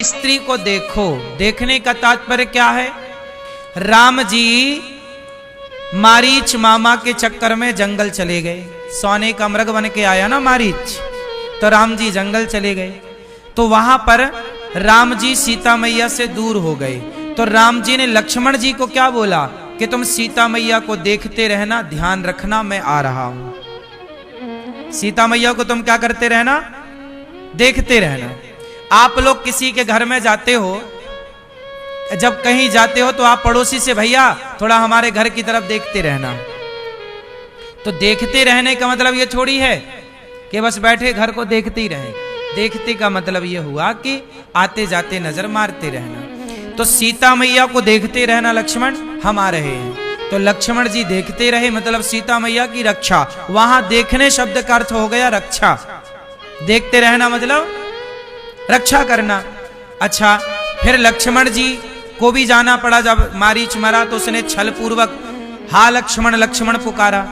स्त्री को देखो। देखने का तात्पर्य क्या है? राम जी मारीच मामा के चक्कर में जंगल चले गए। सोने का मृग बन के आया ना मारीच, तो राम जी जंगल चले गए। तो वहां पर राम जी सीता मैया से दूर हो गए। तो राम जी ने लक्ष्मण जी को क्या बोला कि तुम सीता मैया को देखते रहना, ध्यान रखना, मैं आ रहा हूं। सीता मैया को तुम क्या करते रहना? देखते रहना। आप लोग किसी के घर में जाते हो, जब कहीं जाते हो तो आप पड़ोसी से, भैया थोड़ा हमारे घर की तरफ देखते रहना। तो देखते रहने का मतलब ये थोड़ी है कि बस बैठे घर को देखते ही रहे। देखते का मतलब ये हुआ कि आते जाते नजर मारते रहना। तो सीता मैया को देखते रहना लक्ष्मण, हम आ रहे हैं। तो लक्ष्मण जी देखते रहे, मतलब सीता मैया की रक्षा। वहां देखने शब्द का अर्थ हो गया रक्षा। देखते रहना मतलब रक्षा करना। अच्छा, फिर लक्ष्मण जी को भी जाना पड़ा। जब मारीच मरा तो उसने छल पूर्वक हा लक्ष्मण लक्ष्मण पुकारा।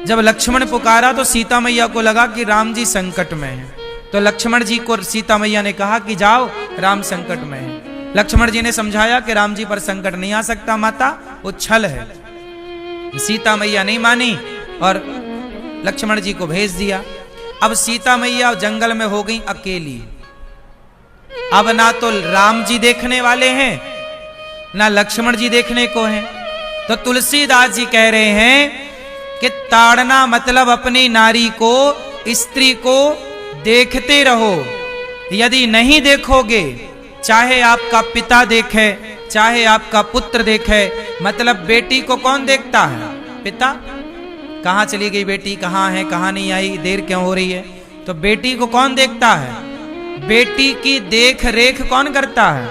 जब लक्ष्मण पुकारा तो सीता मैया को लगा कि राम जी संकट में हैं। तो लक्ष्मण जी को सीता मैया ने कहा कि जाओ, राम संकट में है। लक्ष्मण जी ने समझाया कि राम जी पर संकट नहीं आ सकता माता, वो छल है। सीता मैया नहीं मानी और लक्ष्मण जी को भेज दिया। अब सीता मैया जंगल में हो गई अकेली। अब ना तो राम जी देखने वाले हैं, ना लक्ष्मण जी देखने को हैं। तो तुलसीदास जी कह रहे हैं कि ताड़ना मतलब अपनी नारी को, स्त्री को देखते रहो। यदि नहीं देखोगे, चाहे आपका पिता देखे, चाहे आपका पुत्र देखे, मतलब बेटी को कौन देखता है? पिता। कहां चली गई बेटी, कहां है, कहां नहीं आई, देर क्यों हो रही है? तो बेटी को कौन देखता है? बेटी की देख रेख कौन करता है?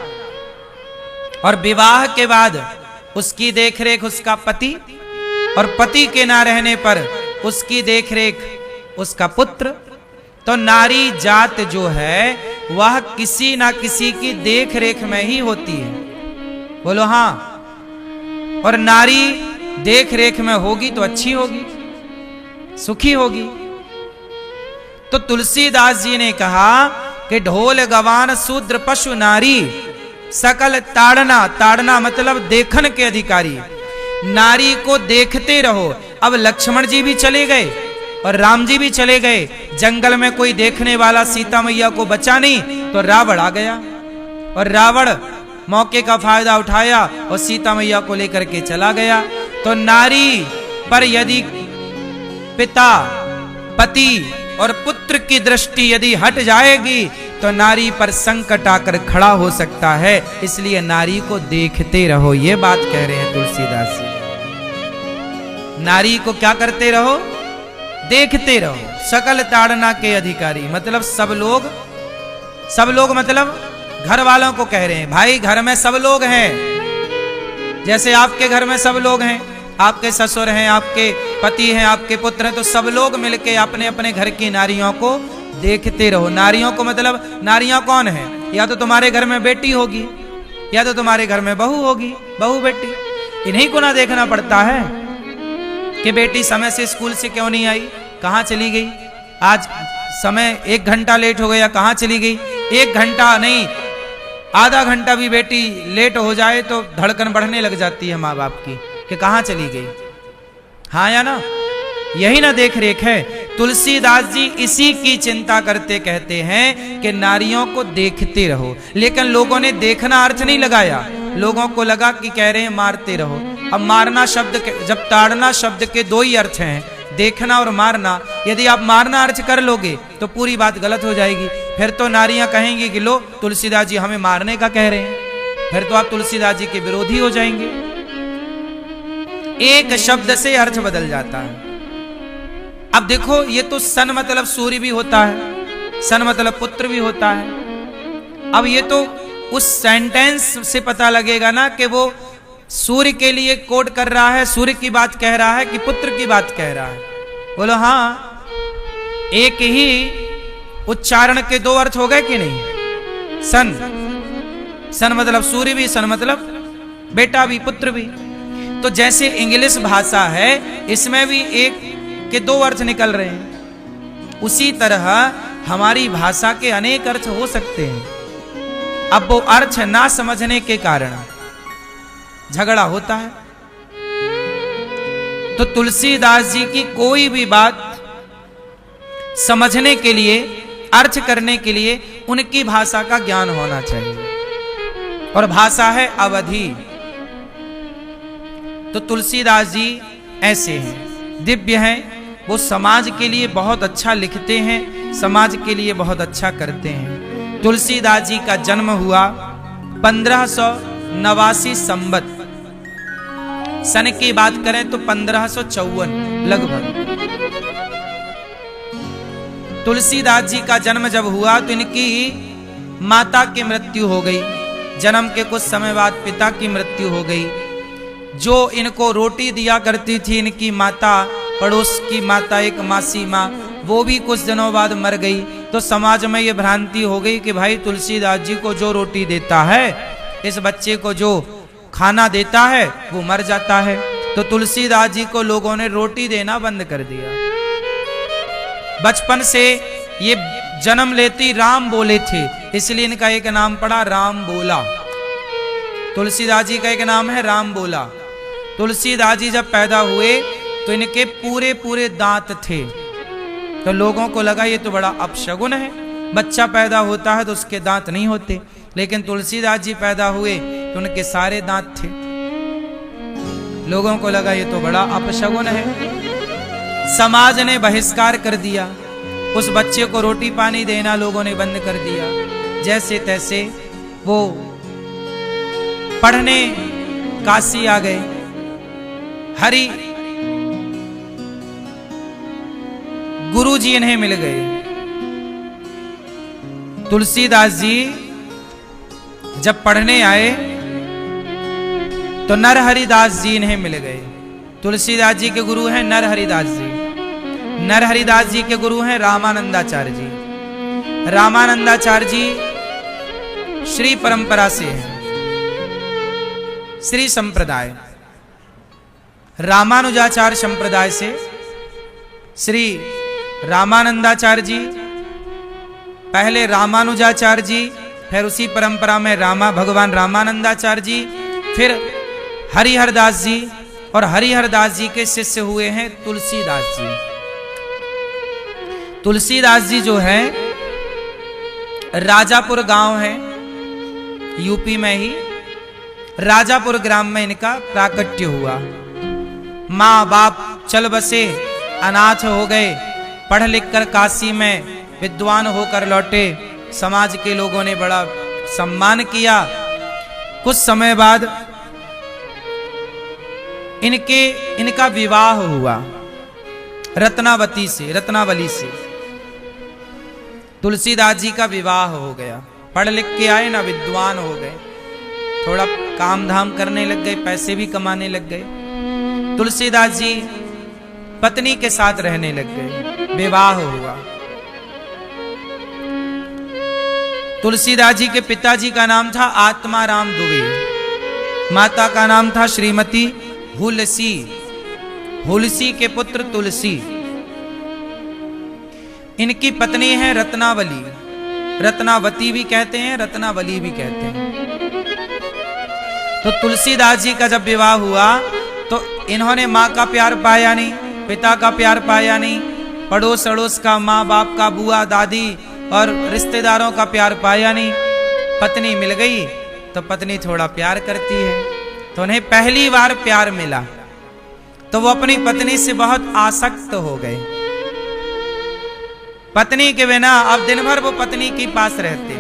और विवाह के बाद उसकी देख रेख उसका पति, और पति के ना रहने पर उसकी देखरेख उसका पुत्र। तो नारी जात जो है वह किसी ना किसी की देख रेख में ही होती है। बोलो हां। और नारी देख रेख में होगी तो अच्छी होगी, सुखी होगी। तो तुलसीदास जी ने कहा कि ढोल गवान शूद्र पशु नारी सकल ताड़ना। ताड़ना मतलब देखन के अधिकारी। नारी को देखते रहो। अब लक्ष्मण जी भी चले गए और राम जी भी चले गए। जंगल में कोई देखने वाला सीता मैया को बचा नहीं, तो रावण आ गया। और रावण मौके का फायदा उठाया और सीता मैया को लेकर के चला गया। तो नारी पर यदि पिता, पति और पुत्र की दृष्टि यदि हट जाएगी तो नारी पर संकट आकर खड़ा हो सकता है। इसलिए नारी को देखते रहो, ये बात कह रहे हैं तुलसीदास जी। नारी को क्या करते रहो? देखते रहो। सकल ताड़ना के अधिकारी मतलब सब लोग मतलब घर वालों को कह रहे हैं। भाई घर में सब लोग हैं, जैसे आपके घर में सब लोग हैं, आपके ससुर हैं, आपके पति हैं, आपके पुत्र हैं, तो सब लोग मिलके अपने अपने घर की नारियों को देखते रहो। नारियों को मतलब नारियां कौन है? या तो तुम्हारे घर में बेटी होगी, या तो तुम्हारे घर में बहू होगी, बहू बेटी। इन्हीं को ना देखना पड़ता है कि बेटी समय से स्कूल से क्यों नहीं आई, कहां चली गई, आज समय 1 घंटा लेट हो गया, कहां चली गई। 1 घंटा नहीं, आधा घंटा भी बेटी लेट हो जाए तो धड़कन बढ़ने लग जाती है माँ बाप की कि कहां चली गई। हाँ या ना? यही ना देख रेख है। तुलसीदास जी इसी की चिंता करते कहते हैं कि नारियों को देखते रहो। लेकिन लोगों ने देखना अर्थ नहीं लगाया, लोगों को लगा कि कह रहे हैं मारते रहो। अब मारना शब्द जब ताड़ना शब्द के 2 ही अर्थ हैं, देखना और मारना। यदि आप मारना अर्थ कर लोगे तो पूरी बात गलत हो जाएगी। फिर तो नारियां कहेंगी कि लो तुलसीदास जी हमें मारने का कह रहे हैं, फिर तो आप तुलसीदास जी के विरोधी हो जाएंगे। एक शब्द से अर्थ बदल जाता है। अब देखो, ये तो सन मतलब सूर्य भी होता है, सन मतलब पुत्र भी होता है। अब ये तो उस सेंटेंस से पता लगेगा ना कि वो सूर्य के लिए कोट कर रहा है, सूर्य की बात कह रहा है कि पुत्र की बात कह रहा है। बोलो हाँ, एक ही उच्चारण के 2 अर्थ हो गए कि नहीं? सन मतलब सूर्य भी, सन मतलब बेटा भी, पुत्र भी। तो जैसे इंग्लिश भाषा है, इसमें भी एक के 2 अर्थ निकल रहे हैं, उसी तरह हमारी भाषा के अनेक अर्थ हो सकते हैं। अब वो अर्थ ना समझने के कारण झगड़ा होता है। तो तुलसीदास जी की कोई भी बात समझने के लिए, अर्थ करने के लिए उनकी भाषा का ज्ञान होना चाहिए, और भाषा है अवधि। तो तुलसीदास जी ऐसे हैं, दिव्य हैं, वो समाज के लिए बहुत अच्छा लिखते हैं, समाज के लिए बहुत अच्छा करते हैं। तुलसीदास जी का जन्म हुआ 1589 संवत, सन की बात करें तो 1554 लगभग। तुलसीदास जी का जन्म जब हुआ तो इनकी माता की मृत्यु हो गई। जन्म के कुछ समय बाद पिता की मृत्यु हो गई। जो इनको रोटी दिया करती थी इनकी माता, पड़ोस की माता, एक मासी माँ, वो भी कुछ दिनों बाद मर गई। तो समाज में ये भ्रांति हो गई कि भाई तुलसीदास जी को जो रोटी देता है, इस बच्चे को जो खाना देता है, वो मर जाता है। तो तुलसीदास जी को लोगों ने रोटी देना बंद कर दिया। बचपन से ये जन्म लेती राम बोले थे, इसलिए इनका एक नाम पड़ा राम बोला। तुलसीदास जी का एक नाम है राम बोला। तुलसीदास जी जब पैदा हुए तो इनके पूरे पूरे दांत थे। तो लोगों को लगा ये तो बड़ा अपशगुन है, बच्चा पैदा होता है तो उसके दांत नहीं होते। लेकिन तुलसीदास जी पैदा हुए तो उनके सारे दांत थे। लोगों को लगा ये तो बड़ा अपशगुन है। समाज ने बहिष्कार कर दिया, उस बच्चे को रोटी पानी देना लोगों ने बंद कर दिया। जैसे तैसे वो पढ़ने काशी आ गए। हरि गुरु जी इन्हें मिल गए। तुलसीदास जी जब पढ़ने आए तो नरहरिदास जी इन्हें मिल गए। तुलसीदास जी के गुरु हैं नरहरिदास जी। नरहरिदास जी के गुरु हैं रामानंदाचार्य जी। रामानंदाचार्य जी श्री परंपरा से हैं, श्री संप्रदाय। रामानुजाचार्य संप्रदाय से श्री रामानंदाचार्य जी, पहले रामानुजाचार्य जी, फिर उसी परंपरा में भगवान रामानंदाचार्य जी, फिर हरिहरदास जी, और हरिहरदास जी के शिष्य हुए हैं तुलसीदास जी। तुलसीदास जी जो है राजापुर गांव है, यूपी में ही राजापुर ग्राम में इनका प्राकट्य हुआ। माँ बाप चल बसे, अनाथ हो गए, पढ़ लिख कर काशी में विद्वान होकर लौटे। समाज के लोगों ने बड़ा सम्मान किया। कुछ समय बाद इनका विवाह हुआ रत्नावली से। तुलसीदास जी का विवाह हो गया। पढ़ लिख के आए ना, विद्वान हो गए, थोड़ा काम धाम करने लग गए, पैसे भी कमाने लग गए। तुलसीदास जी पत्नी के साथ रहने लग गए। विवाह हुआ। तुलसीदास जी के पिताजी का नाम था आत्माराम दुबे, माता का नाम था श्रीमती हुलसी। हुलसी के पुत्र तुलसी। इनकी पत्नी है रत्नावली, रत्नावती भी कहते हैं, रत्नावली भी कहते हैं। तो तुलसीदास जी का जब विवाह हुआ तो इन्होंने माँ का प्यार पाया नहीं, पिता का प्यार पाया नहीं, पड़ोस अड़ोस का, माँ बाप का, बुआ दादी और रिश्तेदारों का प्यार पाया नहीं। पत्नी मिल गई तो पत्नी थोड़ा प्यार करती है, तो उन्हें पहली बार प्यार मिला तो वो अपनी पत्नी से बहुत आसक्त हो गए। पत्नी के बिना अब दिन भर वो पत्नी के पास रहते,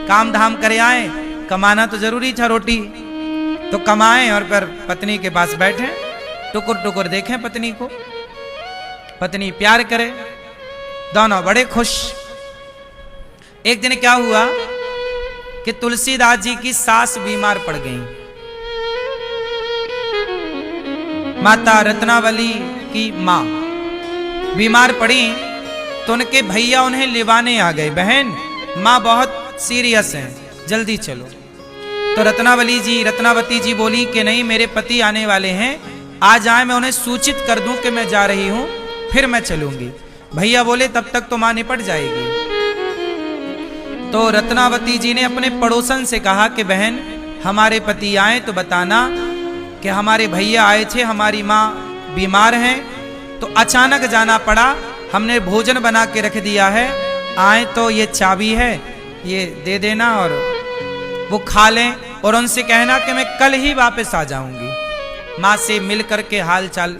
काम धाम करे आए, कमाना तो जरूरी था, रोटी तो कमाएं और फिर पत्नी के पास बैठे, टुकुर टुकुर देखें पत्नी को, पत्नी प्यार करे, दोनों बड़े खुश। एक दिन क्या हुआ कि तुलसीदास जी की सास बीमार पड़ गई। माता रत्नावली की माँ बीमार पड़ी तो उनके भैया उन्हें लिवाने आ गए। बहन, माँ बहुत सीरियस हैं, जल्दी चलो। तो रत्नावती जी बोली कि नहीं, मेरे पति आने वाले हैं, आज आए, मैं उन्हें सूचित कर दूं कि मैं जा रही हूं, फिर मैं चलूंगी। भैया बोले तब तक तो माँ निपट जाएगी। तो रत्नावती जी ने अपने पड़ोसन से कहा कि बहन हमारे पति आए तो बताना कि हमारे भैया आए थे, हमारी माँ बीमार हैं, तो अचानक जाना पड़ा, हमने भोजन बना के रख दिया है, आए तो ये चाबी है, ये दे देना और वो खा लें, और उनसे कहना कि मैं कल ही वापस आ जाऊंगी, माँ से मिल करके हाल चाल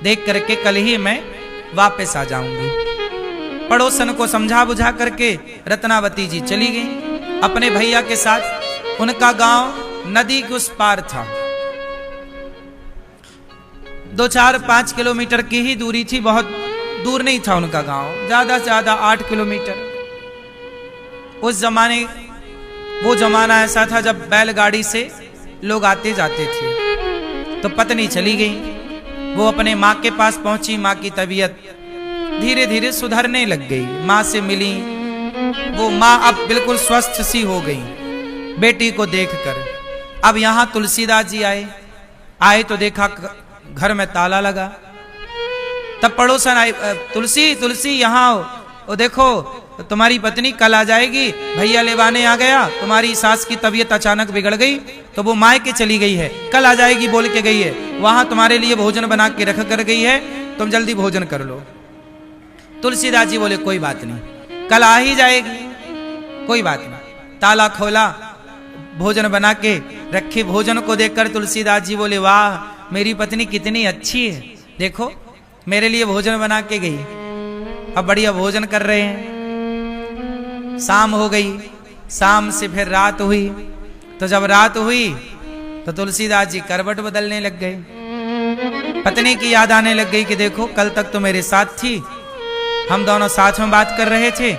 देख करके कल ही मैं वापस आ जाऊंगी। पड़ोसन को समझा बुझा करके रत्नावती जी चली गई अपने भैया के साथ। उनका गांव नदी के उस पार था, 2-4-5 किलोमीटर की ही दूरी थी, बहुत दूर नहीं था उनका गांव, ज्यादा से ज्यादा 8 किलोमीटर। उस जमाने वो जमाना ऐसा था जब बैलगाड़ी से लोग आते जाते थे। तो पत्नी चली गई, वो अपने माँ के पास पहुंची, माँ की तबीयत धीरे धीरे सुधरने लग गई, माँ से मिली, वो माँ अब बिल्कुल स्वस्थ सी हो गई बेटी को देखकर। अब यहाँ तुलसीदास जी आए तो देखा घर में ताला लगा। तब पड़ोसन आई, तुलसी यहाँ आओ, वो देखो तुम्हारी पत्नी कल आ जाएगी, भैया लेवाने आ गया, तुम्हारी सास की तबीयत अचानक बिगड़ गई तो वो मायके चली गई है, कल आ जाएगी बोल के गई है, वहां तुम्हारे लिए भोजन बना के रख कर गई है, तुम जल्दी भोजन कर लो। तुलसीदास जी बोले कोई बात नहीं, कल आ ही जाएगी, कोई बात नहीं। ताला खोला, भोजन बना के रखे, भोजन को देखकर तुलसीदास जी बोले वाह मेरी पत्नी कितनी अच्छी है, देखो मेरे लिए भोजन बना के गई, अब बढ़िया भोजन कर रहे हैं। शाम हो गई, शाम से फिर रात हुई, तो जब रात हुई तो तुलसीदास जी करवट बदलने लग गए, पत्नी की याद आने लग गई कि देखो कल तक तो मेरे साथ थी, हम दोनों साथ में बात कर रहे थे,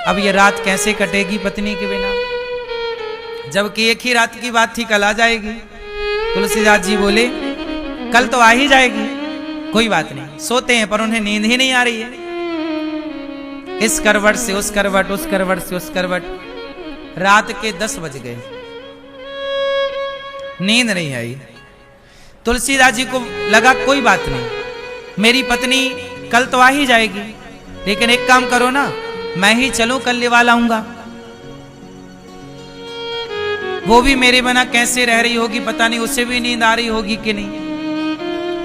अब ये रात कैसे कटेगी पत्नी के बिना, जबकि एक ही रात की बात थी, कल आ जाएगी। तुलसीदास जी बोले कल तो आ ही जाएगी, कोई बात नहीं। सोते हैं पर उन्हें नींद ही नहीं आ रही है, इस करवट से उस करवट, उस करवट से उस करवट, रात के 10 बज गए, नींद नहीं आई। तुलसीदास जी को लगा कोई बात नहीं, मेरी पत्नी कल तो आ ही जाएगी, लेकिन एक काम करो ना, मैं ही चलूं, कल लेवा लाऊंगा, वो भी मेरे बिना कैसे रह रही होगी, पता नहीं उसे भी नींद आ रही होगी कि नहीं।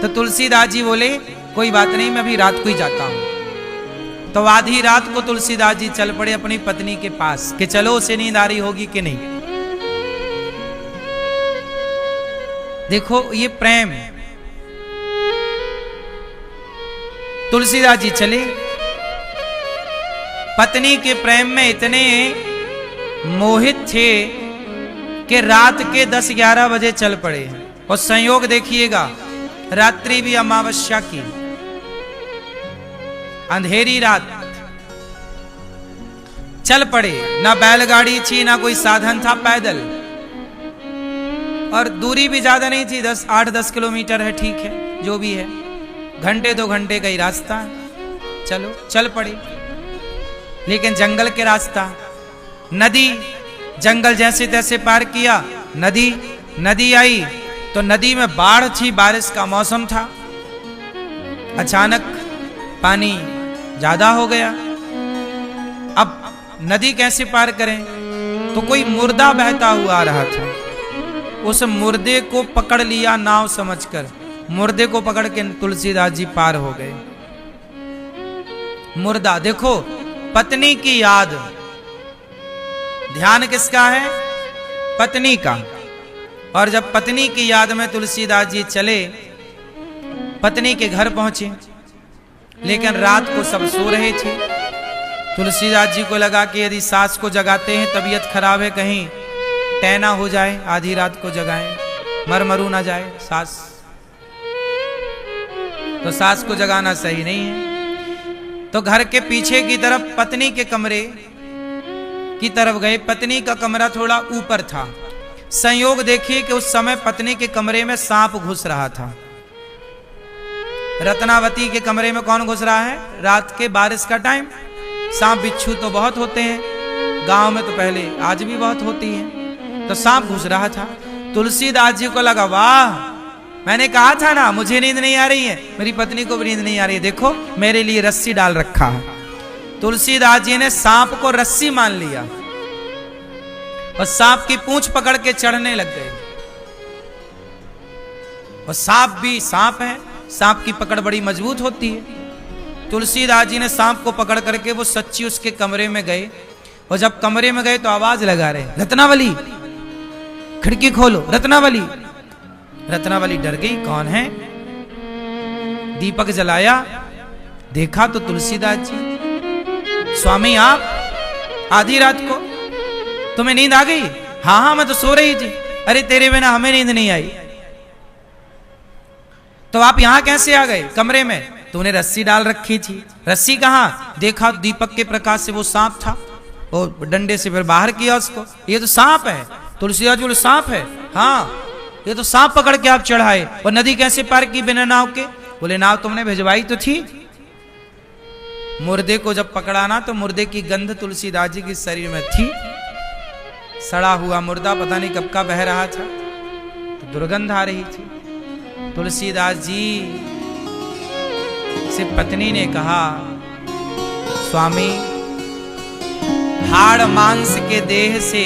तो तुलसीदास जी बोले कोई बात नहीं, मैं अभी रात को ही जाता हूं। तो आधी रात को तुलसीदास जी चल पड़े अपनी पत्नी के पास कि चलो उसे नींद आ रही होगी कि नहीं। देखो ये प्रेम, तुलसीदास जी चले, पत्नी के प्रेम में इतने मोहित थे कि रात के 10-11 बजे चल पड़े। और संयोग देखिएगा, रात्रि भी अमावस्या की, अंधेरी रात, चल पड़े, ना बैलगाड़ी थी ना कोई साधन था, पैदल, और दूरी भी ज्यादा नहीं थी, 8-10 किलोमीटर है, ठीक है जो भी है, घंटे 2 घंटे का ही रास्ता, चलो चल पड़े। लेकिन जंगल के रास्ता, नदी, जंगल जैसे तैसे पार किया, नदी आई तो नदी में बाढ़ थी, बारिश का मौसम था, अचानक पानी ज्यादा हो गया। अब नदी कैसे पार करें, तो कोई मुर्दा बहता हुआ आ रहा था, उस मुर्दे को पकड़ लिया नाव समझकर, मुर्दे को पकड़ के तुलसीदास जी पार हो गए। मुर्दा, देखो पत्नी की याद, ध्यान किसका है, पत्नी का। और जब पत्नी की याद में तुलसीदास जी चले, पत्नी के घर पहुंचे, लेकिन रात को सब सो रहे थे। तुलसीदास जी को लगा कि यदि सास को जगाते हैं, तबीयत खराब है, कहीं टैना हो जाए, आधी रात को जगाएं, मरू ना जाए सास, तो सास को जगाना सही नहीं है। तो घर के पीछे की तरफ पत्नी के कमरे की तरफ गए, पत्नी का कमरा थोड़ा ऊपर था। संयोग देखिए कि उस समय पत्नी के कमरे में सांप घुस रहा था। रत्नावती के कमरे में कौन घुस रहा है, रात के बारिश का टाइम, सांप बिच्छू तो बहुत होते हैं, गांव में तो पहले आज भी बहुत होती हैं, तो सांप घुस रहा था। तुलसीदास जी को लगा वाह, मैंने कहा था ना मुझे नींद नहीं आ रही है, मेरी पत्नी को भी नींद नहीं आ रही है, देखो मेरे लिए रस्सी डाल रखा है। तुलसीदास जी ने सांप को रस्सी मान लिया और सांप की पूंछ पकड़ के चढ़ने लग गए। और सांप भी सांप है, सांप की पकड़ बड़ी मजबूत होती है। तुलसीदास जी ने सांप को पकड़ करके वो सच्ची उसके कमरे में गए। और जब कमरे में गए तो आवाज लगा रहे, रत्नावली खिड़की खोलो, रत्नावली। रत्नावली डर गई, कौन है? दीपक जलाया, देखा तो तुलसीदास जी। स्वामी आप आधी रात को तुम्हें नींद आ गई? हाँ हाँ मैं तो सो रही थी। अरे तेरे बिना हमें नींद नहीं आई। तो आप यहां कैसे आ गए कमरे में? तूने रस्सी डाल रखी थी। रस्सी कहां? देखा दीपक के प्रकाश से वो सांप था, और डंडे से फिर बाहर किया उसको। ये तो सांप है। तुलसीदास बोले सांप है? हाँ ये तो सांप पकड़ के आप चढ़ाए। और नदी कैसे पार की बिना नाव के? बोले नाव तुमने भिजवाई तो थी। मुर्दे को जब पकड़ाना तो मुर्दे की गंध तुलसीदास जी के शरीर में थी। सड़ा हुआ मुर्दा पता नहीं कब का बह रहा था, तो दुर्गंध आ रही थी। तुलसीदास जी से पत्नी ने कहा, स्वामी हाड़ मांस के देह से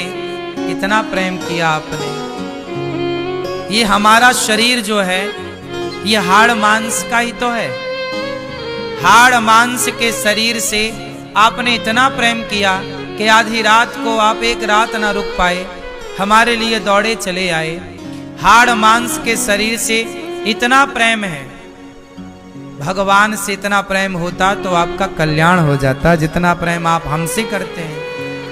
इतना प्रेम किया आपने। ये हमारा शरीर जो है ये हाड़ मांस का ही तो है। हाड़ मांस के शरीर से आपने इतना प्रेम किया कि आधी रात को आप एक रात ना रुक पाए, हमारे लिए दौड़े चले आए। हाड़ मांस के शरीर से इतना प्रेम है। भगवान से इतना प्रेम होता तो आपका कल्याण हो जाता। जितना प्रेम आप हमसे करते हैं,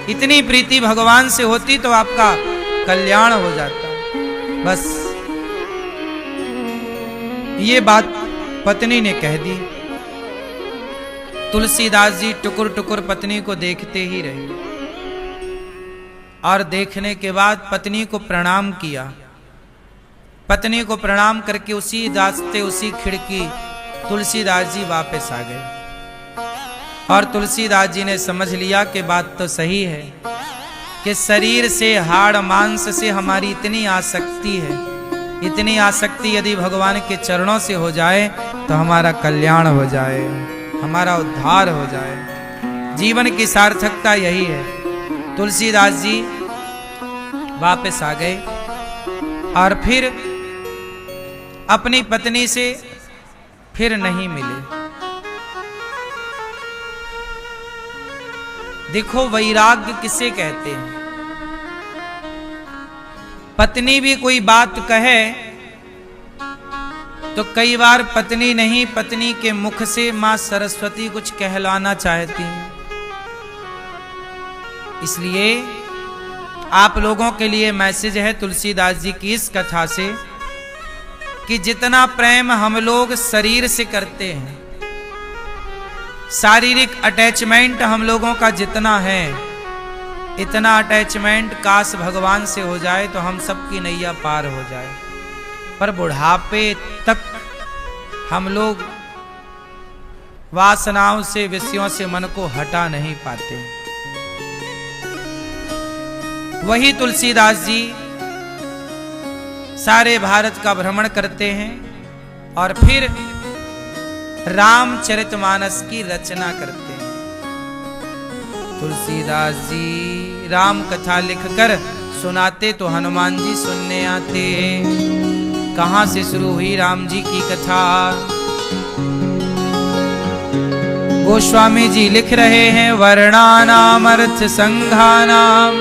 इतनी प्रीति भगवान से होती तो आपका कल्याण हो जाता। बस ये बात पत्नी ने कह दी। तुलसीदास जी टुकुर टुकुर पत्नी को देखते ही रहे, और देखने के बाद पत्नी को प्रणाम किया। पत्नी को प्रणाम करके उसी रास्ते उसी खिड़की तुलसीदास जी वापस आ गए। और तुलसीदास जी ने समझ लिया कि बात तो सही है कि शरीर से हाड़ मांस से हमारी इतनी आसक्ति है, इतनी आसक्ति यदि भगवान के चरणों से हो जाए तो हमारा कल्याण हो जाए, हमारा उद्धार हो जाए। जीवन की सार्थकता यही है। तुलसीदास जी वापस आ गए और फिर अपनी पत्नी से फिर नहीं मिले। देखो वैराग्य किसे कहते हैं। पत्नी भी कोई बात कहे तो कई बार पत्नी नहीं, पत्नी के मुख से मां सरस्वती कुछ कहलाना चाहती हैं। इसलिए आप लोगों के लिए मैसेज है तुलसीदास जी की इस कथा से कि जितना प्रेम हम लोग शरीर से करते हैं, शारीरिक अटैचमेंट हम लोगों का जितना है, इतना अटैचमेंट काश भगवान से हो जाए तो हम सबकी नैया पार हो जाए। पर बुढ़ापे तक हम लोग वासनाओं से, विषयों से मन को हटा नहीं पाते। वही तुलसीदास जी सारे भारत का भ्रमण करते हैं और फिर रामचरितमानस की रचना करते हैं। तुलसीदास जी राम कथा लिखकर सुनाते तो हनुमान जी सुनने आते। कहां से शुरू हुई राम जी की कथा? गोस्वामी जी लिख रहे हैं, वर्णानाम अर्थ संघानाम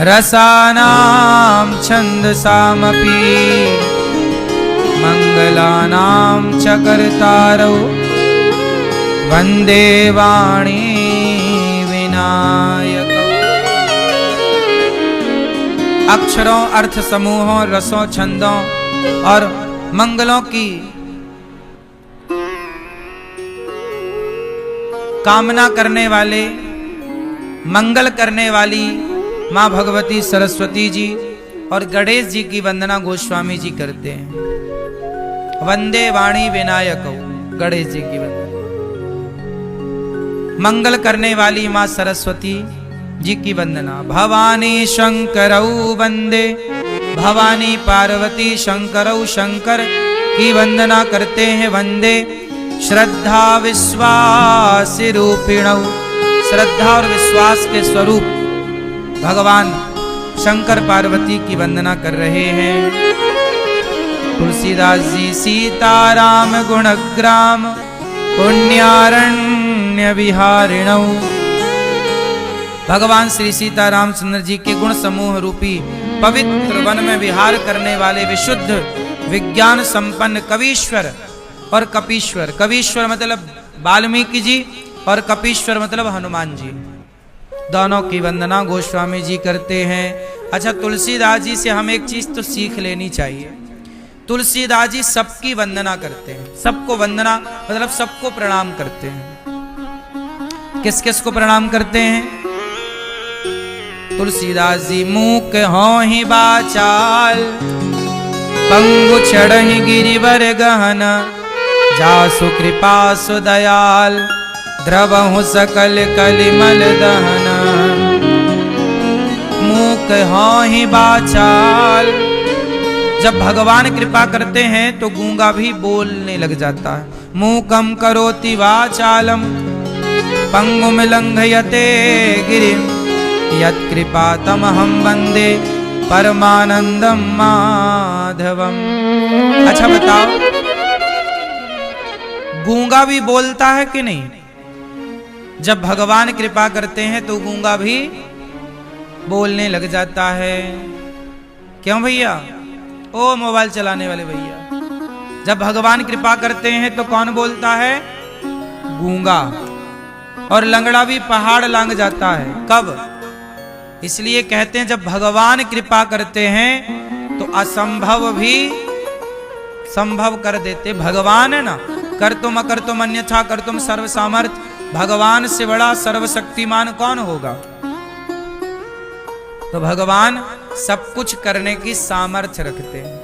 रसानाम छंदसामपि मंगलानाम च कर्तारौ वंदे वाणी विनायक। अक्षरों, अर्थ समूहों, रसों, छंदों और मंगलों की कामना करने वाले, मंगल करने वाली मां भगवती सरस्वती जी और गणेश जी की वंदना गोस्वामी जी करते हैं। वंदे वाणी विनायक, गणेश जी की वंदना। मंगल करने वाली मां सरस्वती जी की वंदना। भवानी शंकरौ वंदे, भवानी पार्वती शंकरौ, शंकर की वंदना करते हैं। वंदे श्रद्धा विश्वास रूपिणौ, श्रद्धा और विश्वास के स्वरूप भगवान शंकर पार्वती की वंदना कर रहे हैं। तुलसीदास जी सीताराम गुणग्राम पुण्यारण्य विहारिणौ। भगवान श्री सीताराम चंद्र जी के गुण समूह रूपी पवित्र वन में विहार करने वाले विशुद्ध विज्ञान संपन्न कवीश्वर और कपीश्वर। कवीश्वर मतलब वाल्मीकि जी और कपीश्वर मतलब हनुमान जी, दोनों की वंदना गोस्वामी जी करते हैं। अच्छा, तुलसीदास जी से हम एक चीज तो सीख लेनी चाहिए। तुलसीदास जी सबकी वंदना करते हैं, सबको वंदना मतलब सबको प्रणाम करते हैं। किस किस को प्रणाम करते हैं? तुलसीदास जी मूक हों ही बाचाल, पंगु चढ़हि गिरिवर गहन, जासु कृपा सुदयाल, द्रवहु सकल कलिमल दहन। मूक हों ही बाचाल, जब भगवान कृपा करते हैं तो गूंगा भी बोलने लग जाता है। मूकम करोति वाचालम, पंगुम लंघयते गिरिम, यत्कृपा तमहं वंदे परमानंदम माधवम। अच्छा बताओ, गूंगा भी बोलता है कि नहीं? जब भगवान कृपा करते हैं तो गूंगा भी बोलने लग जाता है। क्यों भैया? ओ मोबाइल चलाने वाले भैया, जब भगवान कृपा करते हैं तो कौन बोलता है? गूंगा। और लंगड़ा भी पहाड़ लांग जाता है। कब? इसलिए कहते हैं जब भगवान कृपा करते हैं तो असंभव भी संभव कर देते। भगवान है ना, कर तुम अकर तुम अन्यथा कर तुम सर्व सामर्थ। भगवान से बड़ा सर्वशक्तिमान कौन होगा? तो भगवान सब कुछ करने की सामर्थ्य रखते हैं।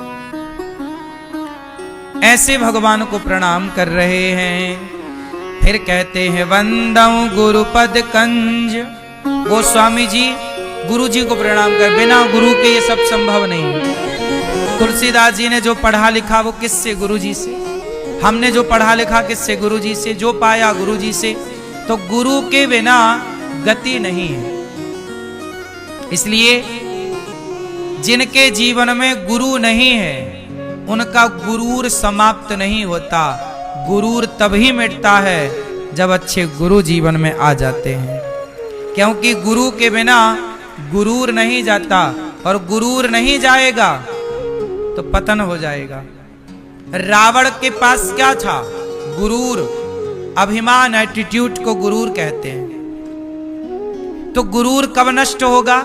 ऐसे भगवान को प्रणाम कर रहे हैं। फिर कहते हैं वंदौ गुरुपद कंज। गोस्वामी जी गुरु जी को प्रणाम कर, बिना गुरु के ये सब संभव नहीं। तुलसीदास जी ने जो पढ़ा लिखा वो किससे? गुरु जी से। हमने जो पढ़ा लिखा किससे? गुरु जी से। जो पाया गुरु जी से। तो गुरु के बिना गति नहीं है। इसलिए जिनके जीवन में गुरु नहीं है उनका गुरूर समाप्त नहीं होता। गुरूर तभी मिटता है जब अच्छे गुरु जीवन में आ जाते हैं, क्योंकि गुरु के बिना गुरूर नहीं जाता, और गुरूर नहीं जाएगा तो पतन हो जाएगा। रावण के पास क्या था? गुरूर, अभिमान, एटीट्यूड को गुरूर कहते हैं। तो गुरूर कब नष्ट होगा?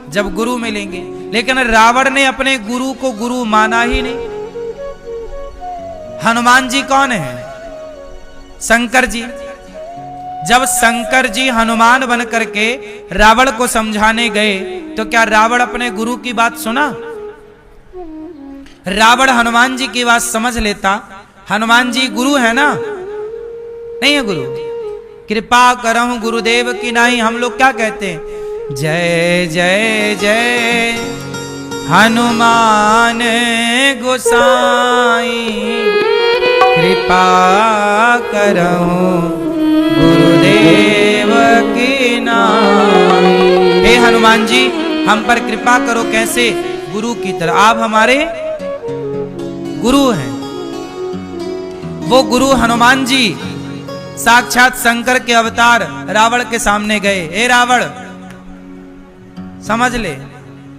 जब गुरु मिलेंगे। लेकिन रावण ने अपने गुरु को गुरु माना ही नहीं। हनुमान जी कौन है? शंकर जी। जब शंकर जी हनुमान बन करके रावण को समझाने गए तो क्या रावण अपने गुरु की बात सुना? रावण हनुमान जी की बात समझ लेता। हनुमान जी गुरु है ना? नहीं है गुरु। कृपा करहु गुरुदेव की नाही। हम लोग क्या कहते हैं? जय जय जय हनुमान गोसाई, कृपा करहु गुरुदेव की नाई। हे हनुमान जी हम पर कृपा करो। कैसे? गुरु की तरह। आप हमारे गुरु हैं। वो गुरु हनुमान जी साक्षात शंकर के अवतार रावण के सामने गए। हे रावण समझ ले।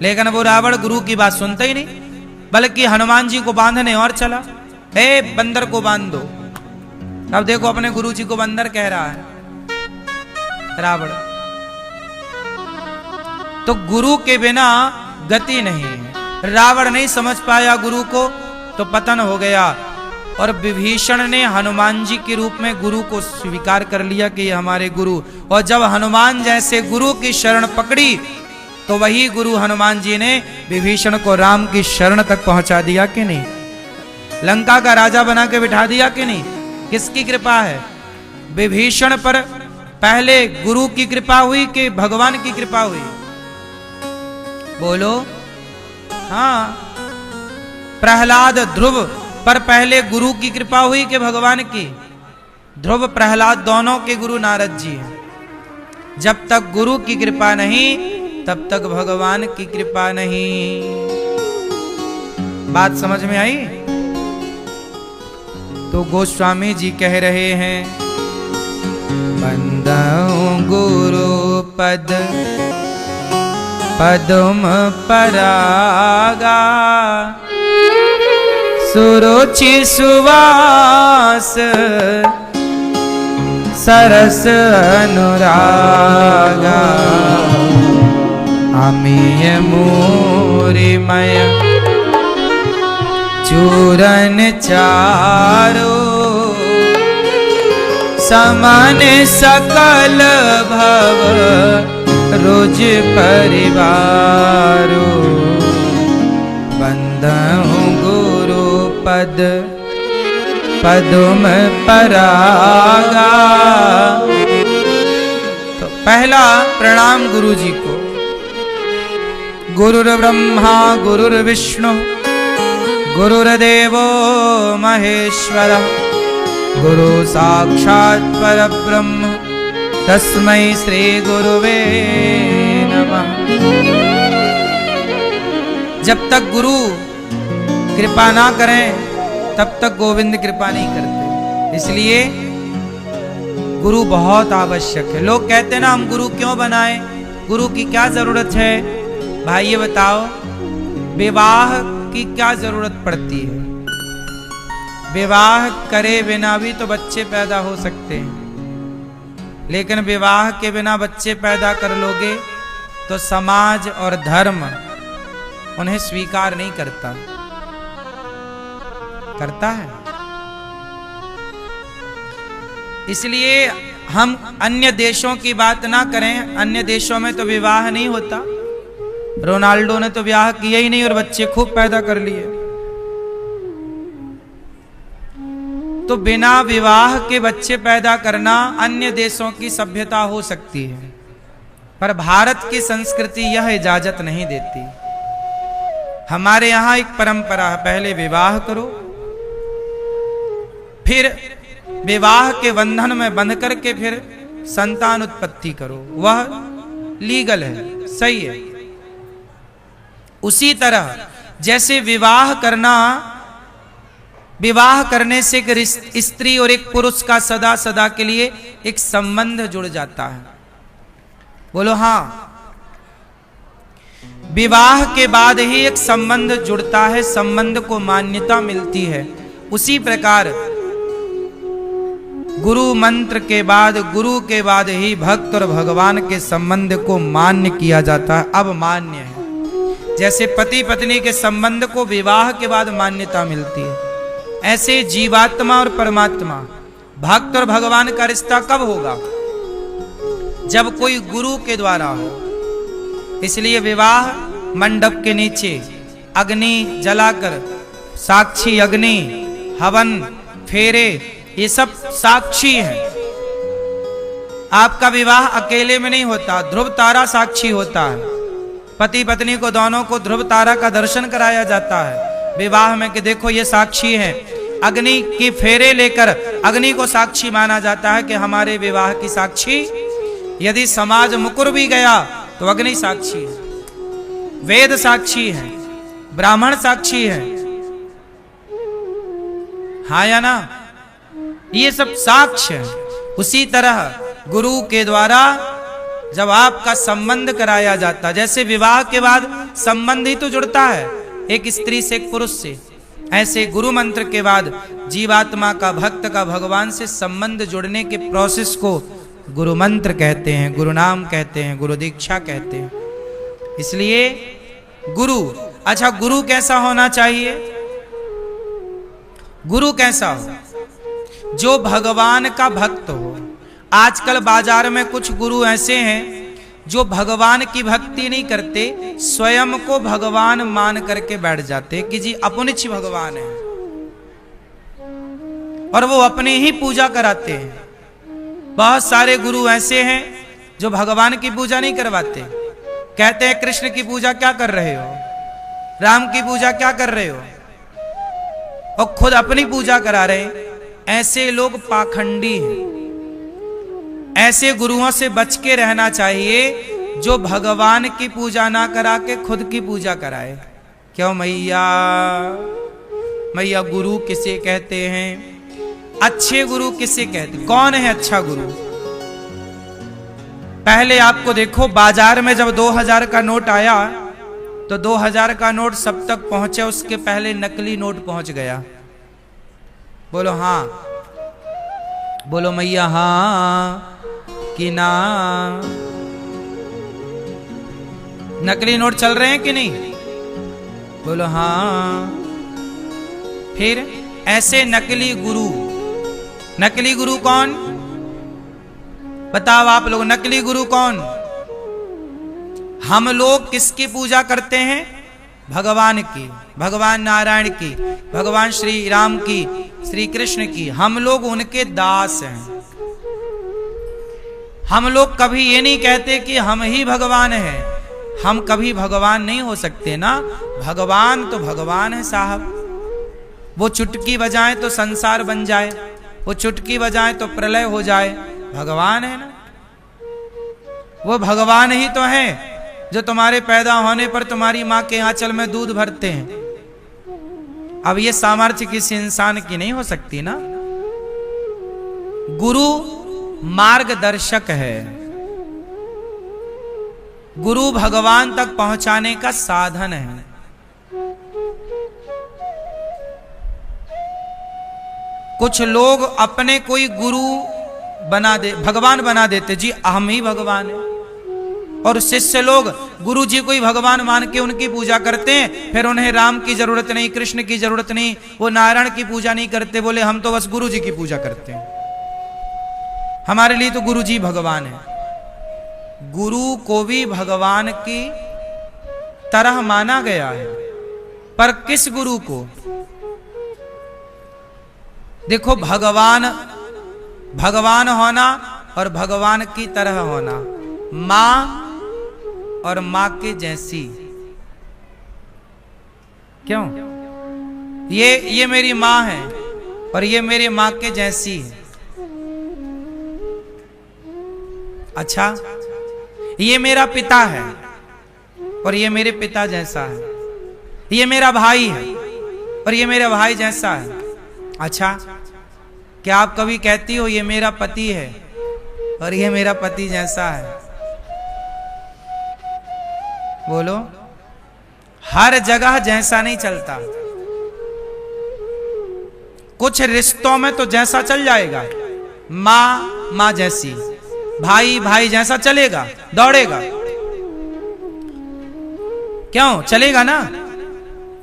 लेकिन वो रावण गुरु की बात सुनता ही नहीं, बल्कि हनुमान जी को बांधने और चला। हे बंदर को बांध दो। अब देखो अपने गुरु जी को बंदर कह रहा है रावण। तो गुरु के बिना गति नहीं है। रावण नहीं समझ पाया गुरु को तो पतन हो गया। और विभीषण ने हनुमान जी के रूप में गुरु को स्वीकार कर लिया कि ये हमारे गुरु। और जब हनुमान जैसे गुरु की शरण पकड़ी तो वही गुरु हनुमान जी ने विभीषण को राम की शरण तक पहुंचा दिया कि नहीं? लंका का राजा बना के बिठा दिया कि नहीं? किसकी कृपा है? विभीषण पर पहले गुरु की कृपा हुई कि भगवान की कृपा हुई? बोलो। हाँ, प्रहलाद ध्रुव पर पहले गुरु की कृपा हुई कि भगवान की? ध्रुव प्रहलाद दोनों के गुरु नारद जी हैं। जब तक गुरु की कृपा नहीं तब तक भगवान की कृपा नहीं। बात समझ में आई? तो गोस्वामी जी कह रहे हैं, बंदऊं गुरु पद पदम परागा, सुरुचि सुवास सरस अनुरागा, अमीय मूरिमय चूरन चारो, समान सकल भव रुज परिवारो, बंदऊं गुरु पद पदम परागा। तो पहला प्रणाम गुरु जी को। गुरुर्ब्रह्मा गुरुर्विष्णु गुरुर्देवो महेश्वर, गुरु साक्षात् परब्रह्म तस्मै श्री गुरुवे नमः। जब तक गुरु कृपा ना करें तब तक गोविंद कृपा नहीं करते। इसलिए गुरु बहुत आवश्यक है। लोग कहते हैं ना, हम गुरु क्यों बनाएं, गुरु की क्या जरूरत है? भाई ये बताओ, विवाह की क्या जरूरत पड़ती है? विवाह करे बिना भी तो बच्चे पैदा हो सकते हैं, लेकिन विवाह के बिना बच्चे पैदा कर लोगे तो समाज और धर्म उन्हें स्वीकार नहीं करता है। इसलिए हम अन्य देशों की बात ना करें। अन्य देशों में तो विवाह नहीं होता। रोनाल्डो ने तो विवाह किया ही नहीं और बच्चे खूब पैदा कर लिए। तो बिना विवाह के बच्चे पैदा करना अन्य देशों की सभ्यता हो सकती है, पर भारत की संस्कृति यह इजाजत नहीं देती। हमारे यहां एक परंपरा है, पहले विवाह करो, फिर विवाह के बंधन में बंध करके फिर संतान उत्पत्ति करो। वह लीगल है, सही है। उसी तरह जैसे विवाह करने से एक स्त्री और एक पुरुष का सदा सदा के लिए एक संबंध जुड़ जाता है। बोलो हाँ। विवाह के बाद ही एक संबंध जुड़ता है, संबंध को मान्यता मिलती है। उसी प्रकार गुरु मंत्र के बाद, गुरु के बाद ही भक्त और भगवान के संबंध को मान्य किया जाता है। अब मान्य है। जैसे पति पत्नी के संबंध को विवाह के बाद मान्यता मिलती है, ऐसे जीवात्मा और परमात्मा, भक्त और भगवान का रिश्ता कब होगा? जब कोई गुरु के द्वारा हो। इसलिए विवाह मंडप के नीचे अग्नि जलाकर, साक्षी अग्नि, हवन, फेरे, ये सब साक्षी है। आपका विवाह अकेले में नहीं होता, ध्रुव तारा साक्षी होता है। पति पत्नी को दोनों को ध्रुव तारा का दर्शन कराया जाता है विवाह में कि देखो ये साक्षी है। अग्नि की फेरे लेकर अग्नि को साक्षी माना जाता है कि हमारे विवाह की साक्षी। यदि समाज मुकर भी गया तो अग्नि साक्षी है, वेद साक्षी है, ब्राह्मण साक्षी है। हाँ या ना? ये सब साक्ष्य है। उसी तरह गुरु के द्वारा जब आपका संबंध कराया जाता, जैसे विवाह के बाद संबंध ही तो जुड़ता है एक स्त्री से एक पुरुष से, ऐसे गुरु मंत्र के बाद जीवात्मा का, भक्त का भगवान से संबंध जुड़ने के प्रोसेस को गुरु मंत्र कहते हैं, गुरु नाम कहते हैं, गुरु दीक्षा कहते हैं। इसलिए गुरु, अच्छा गुरु कैसा होना चाहिए? गुरु कैसा हो? जो भगवान का भक्त हो। आजकल बाजार में कुछ गुरु ऐसे हैं जो भगवान की भक्ति नहीं करते, स्वयं को भगवान मान करके बैठ जाते कि जी अपनिच भगवान है, और वो अपनी ही पूजा कराते हैं। बहुत सारे गुरु ऐसे हैं जो भगवान की पूजा नहीं करवाते, कहते हैं कृष्ण की पूजा क्या कर रहे हो, राम की पूजा क्या कर रहे हो, और खुद अपनी पूजा करा रहे हैं। ऐसे लोग पाखंडी हैं। ऐसे गुरुओं से बच के रहना चाहिए जो भगवान की पूजा ना करा के खुद की पूजा कराए। क्यों मैया? मैया गुरु किसे कहते हैं? अच्छे गुरु किसे कहते? कौन है अच्छा गुरु? पहले आपको देखो, बाजार में जब 2000 का नोट आया तो 2000 का नोट सब तक पहुंचे, उसके पहले नकली नोट पहुंच गया। बोलो हाँ, बोलो मैया हाँ कि ना? नकली नोट चल रहे हैं कि नहीं? बोलो हाँ। फिर ऐसे नकली गुरु, नकली गुरु कौन? बताओ आप लोग, नकली गुरु कौन? हम लोग किसकी पूजा करते हैं? भगवान की, भगवान नारायण की, भगवान श्री राम की, श्री कृष्ण की। हम लोग उनके दास हैं। हम लोग कभी ये नहीं कहते कि हम ही भगवान हैं। हम कभी भगवान नहीं हो सकते ना। भगवान तो भगवान है साहब। वो चुटकी बजाए तो संसार बन जाए, वो चुटकी बजाए तो प्रलय हो जाए। भगवान है ना। वो भगवान ही तो है जो तुम्हारे पैदा होने पर तुम्हारी मां के आंचल में दूध भरते हैं। अब ये सामर्थ्य किसी इंसान की नहीं हो सकती ना। गुरु मार्गदर्शक है। गुरु भगवान तक पहुंचाने का साधन है। कुछ लोग अपने कोई गुरु बना दे, भगवान बना देते, जी हम ही भगवान हैं। और शिष्य लोग गुरु जी को ही भगवान मान के उनकी पूजा करते हैं। फिर उन्हें राम की जरूरत नहीं, कृष्ण की जरूरत नहीं, वो नारायण की पूजा नहीं करते। बोले हम तो बस गुरु जी की पूजा करते हैं, हमारे लिए तो गुरु जी भगवान है। गुरु को भी भगवान की तरह माना गया है, पर किस गुरु को? देखो, भगवान भगवान होना और भगवान की तरह होना, मां और मां के जैसी। क्यों? ये मेरी मां है और ये मेरी मां के जैसी है। अच्छा, ये मेरा पिता है और ये मेरे पिता जैसा है। ये मेरा भाई है और ये मेरे भाई जैसा है। अच्छा, क्या आप कभी कहती हो ये मेरा पति है और ये मेरा पति जैसा है? बोलो। हर जगह जैसा नहीं चलता। कुछ रिश्तों में तो जैसा चल जाएगा, मां मां जैसी, भाई भाई जैसा चलेगा, दौड़ेगा। क्यों? चलेगा ना।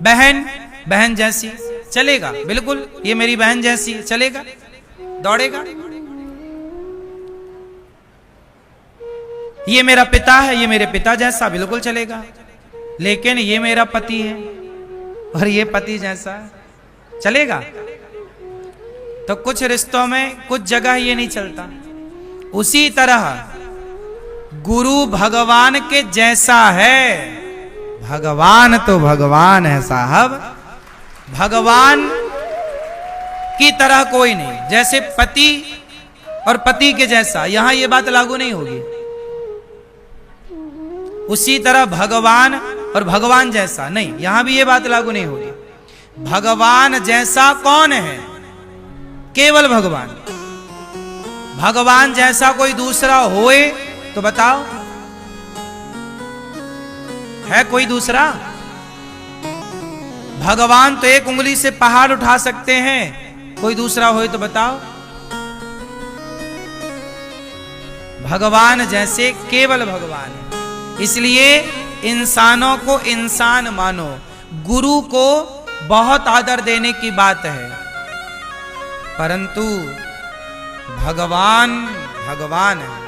बहन बहन जैसी चलेगा, बिल्कुल। ये मेरी बहन जैसी, चलेगा, दौड़ेगा। ये मेरा पिता है, ये मेरे पिता जैसा, बिल्कुल चलेगा। लेकिन ये मेरा पति है और ये पति जैसा है, चलेगा? तो कुछ रिश्तों में कुछ जगह ये नहीं चलता। उसी तरह गुरु भगवान के जैसा है। भगवान तो भगवान है साहब, भगवान की तरह कोई नहीं। जैसे पति और पति के जैसा, यहां यह बात लागू नहीं होगी। उसी तरह भगवान और भगवान जैसा नहीं, यहां भी यह बात लागू नहीं होगी। भगवान जैसा कौन है? केवल भगवान। भगवान जैसा कोई दूसरा होए तो बताओ, है कोई दूसरा? भगवान तो एक उंगली से पहाड़ उठा सकते हैं, कोई दूसरा होए तो बताओ। भगवान जैसे केवल भगवान है। इसलिए इंसानों को इंसान मानो। गुरु को बहुत आदर देने की बात है, परंतु भगवान भगवान है।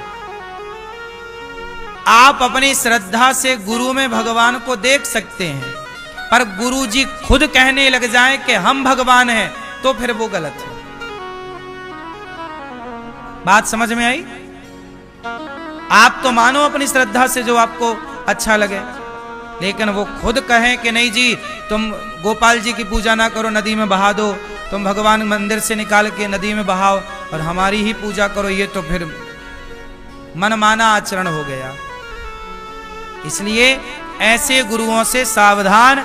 आप अपनी श्रद्धा से गुरु में भगवान को देख सकते हैं, पर गुरु जी खुद कहने लग जाएं कि हम भगवान हैं, तो फिर वो गलत है। बात समझ में आई? आप तो मानो अपनी श्रद्धा से जो आपको अच्छा लगे, लेकिन वो खुद कहें कि नहीं जी, तुम गोपाल जी की पूजा ना करो, नदी में बहा दो, तुम भगवान मंदिर से निकाल के नदी में बहाओ और हमारी ही पूजा करो, ये तो फिर मनमाना आचरण हो गया। इसलिए ऐसे गुरुओं से सावधान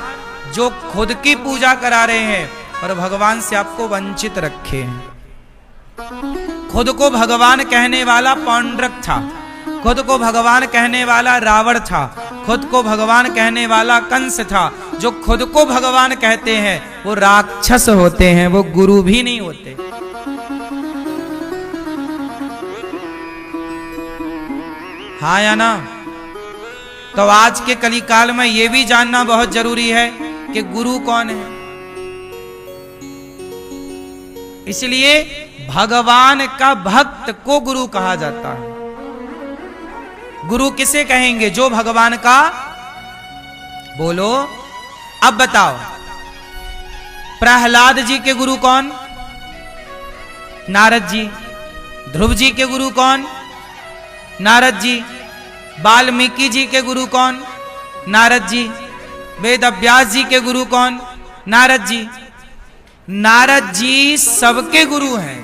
जो खुद की पूजा करा रहे हैं और भगवान से आपको वंचित रखे हैं। खुद को भगवान कहने वाला पौंड्रक था, खुद को भगवान कहने वाला रावण था, खुद को भगवान कहने वाला कंस था। जो खुद को भगवान कहते हैं वो राक्षस होते हैं, वो गुरु भी नहीं होते। हाँ या ना? तो आज के कलिकाल में यह भी जानना बहुत जरूरी है कि गुरु कौन है। इसलिए भगवान का भक्त को गुरु कहा जाता है। गुरु किसे कहेंगे? जो भगवान का, बोलो अब बताओ। प्रहलाद जी के गुरु कौन? नारद जी। ध्रुव जी के गुरु कौन? नारद जी। वाल्मीकि जी के गुरु कौन? नारद जी। वेद व्यास जी के गुरु कौन? नारद जी। नारद जी सबके गुरु हैं।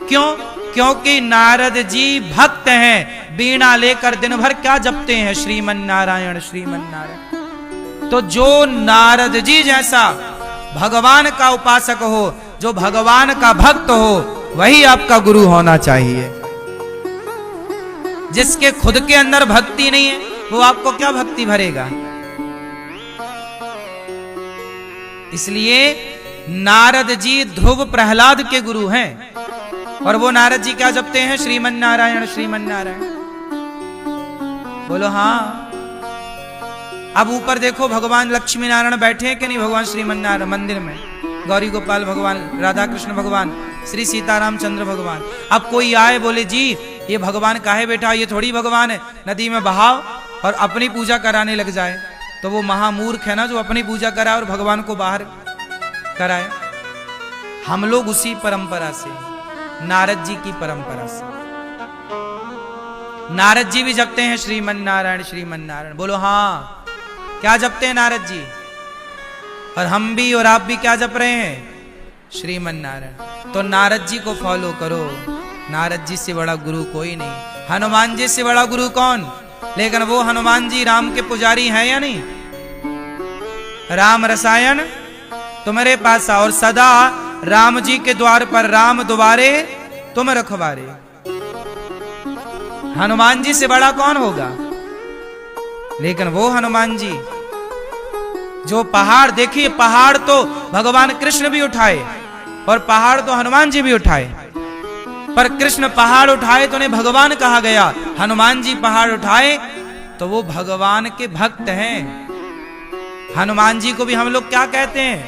क्यों? क्योंकि नारद जी भक्त हैं। वीणा लेकर दिन भर क्या जपते हैं? श्रीमन नारायण श्रीमन नारायण। तो जो नारद जी जैसा भगवान का उपासक हो, जो भगवान का भक्त हो, वही आपका गुरु होना चाहिए। जिसके खुद के अंदर भक्ति नहीं है वो आपको क्या भक्ति भरेगा? इसलिए नारद जी ध्रुव प्रहलाद के गुरु हैं। और वो नारद जी क्या जपते हैं? श्रीमन नारायण श्रीमन नारायण। बोलो हाँ। अब ऊपर देखो भगवान लक्ष्मी नारायण बैठे हैं कि नहीं? भगवान श्रीमन नारायण मंदिर में, गौरी गोपाल भगवान, राधा कृष्ण भगवान, श्री सीताराम चंद्र भगवान। अब कोई आए बोले जी ये भगवान काहे बैठा? ये थोड़ी भगवान है, नदी में बहाव और अपनी पूजा कराने लग जाए। तो वो महामूर्ख है ना जो अपनी पूजा कराए और भगवान को बाहर कराए। हम लोग उसी परंपरा से, नारद जी की परंपरा से। नारद जी भी जपते हैं श्रीमन नारायण श्रीमन नारायण। बोलो हाँ। क्या जपते हैं नारद जी? और हम भी और आप भी क्या जप रहे हैं? श्रीमन नारायण। तो नारद जी को फॉलो करो। नारद जी से बड़ा गुरु कोई नहीं। हनुमान जी से बड़ा गुरु कौन? लेकिन वो हनुमान जी राम के पुजारी हैं या नहीं? राम रसायन तुम्हारे पास और सदा राम जी के द्वार पर राम द्वारे तुम रखवारे। हनुमान जी से बड़ा कौन होगा? लेकिन वो हनुमान जी जो पहाड़, देखिए पहाड़ तो भगवान कृष्ण भी उठाए और पहाड़ तो हनुमान जी भी उठाए। पर कृष्ण पहाड़ उठाए तो उन्हें भगवान कहा गया, हनुमान जी पहाड़ उठाए तो वो भगवान के भक्त हैं। हनुमान जी को भी हम लोग क्या कहते हैं?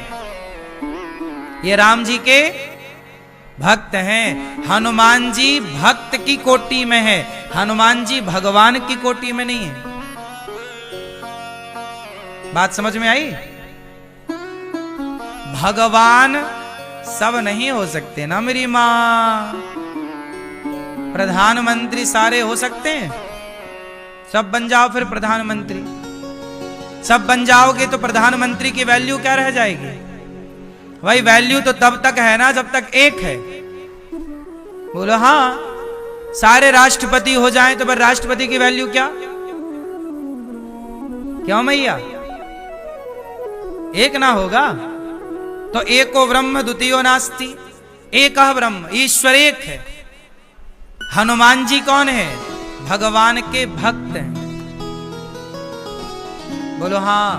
ये राम जी के भक्त हैं। हनुमान जी भक्त की कोटि में है, हनुमान जी भगवान की कोटि में नहीं है। बात समझ में आई? भगवान सब नहीं हो सकते ना मेरी मां। प्रधानमंत्री सारे हो सकते हैं? सब बन जाओ फिर प्रधानमंत्री। सब बन जाओगे तो प्रधानमंत्री की वैल्यू क्या रह जाएगी? भाई वैल्यू तो तब तक है ना जब तक एक है। बोलो हाँ। सारे राष्ट्रपति हो जाएं तो फिर राष्ट्रपति की वैल्यू क्या? क्यों मैया? एक ना होगा तो एको ब्रह्म द्वितीयो नास्ति, एक ब्रह्म, ईश्वर एक है। हनुमान जी कौन है? भगवान के भक्त हैं। बोलो हाँ।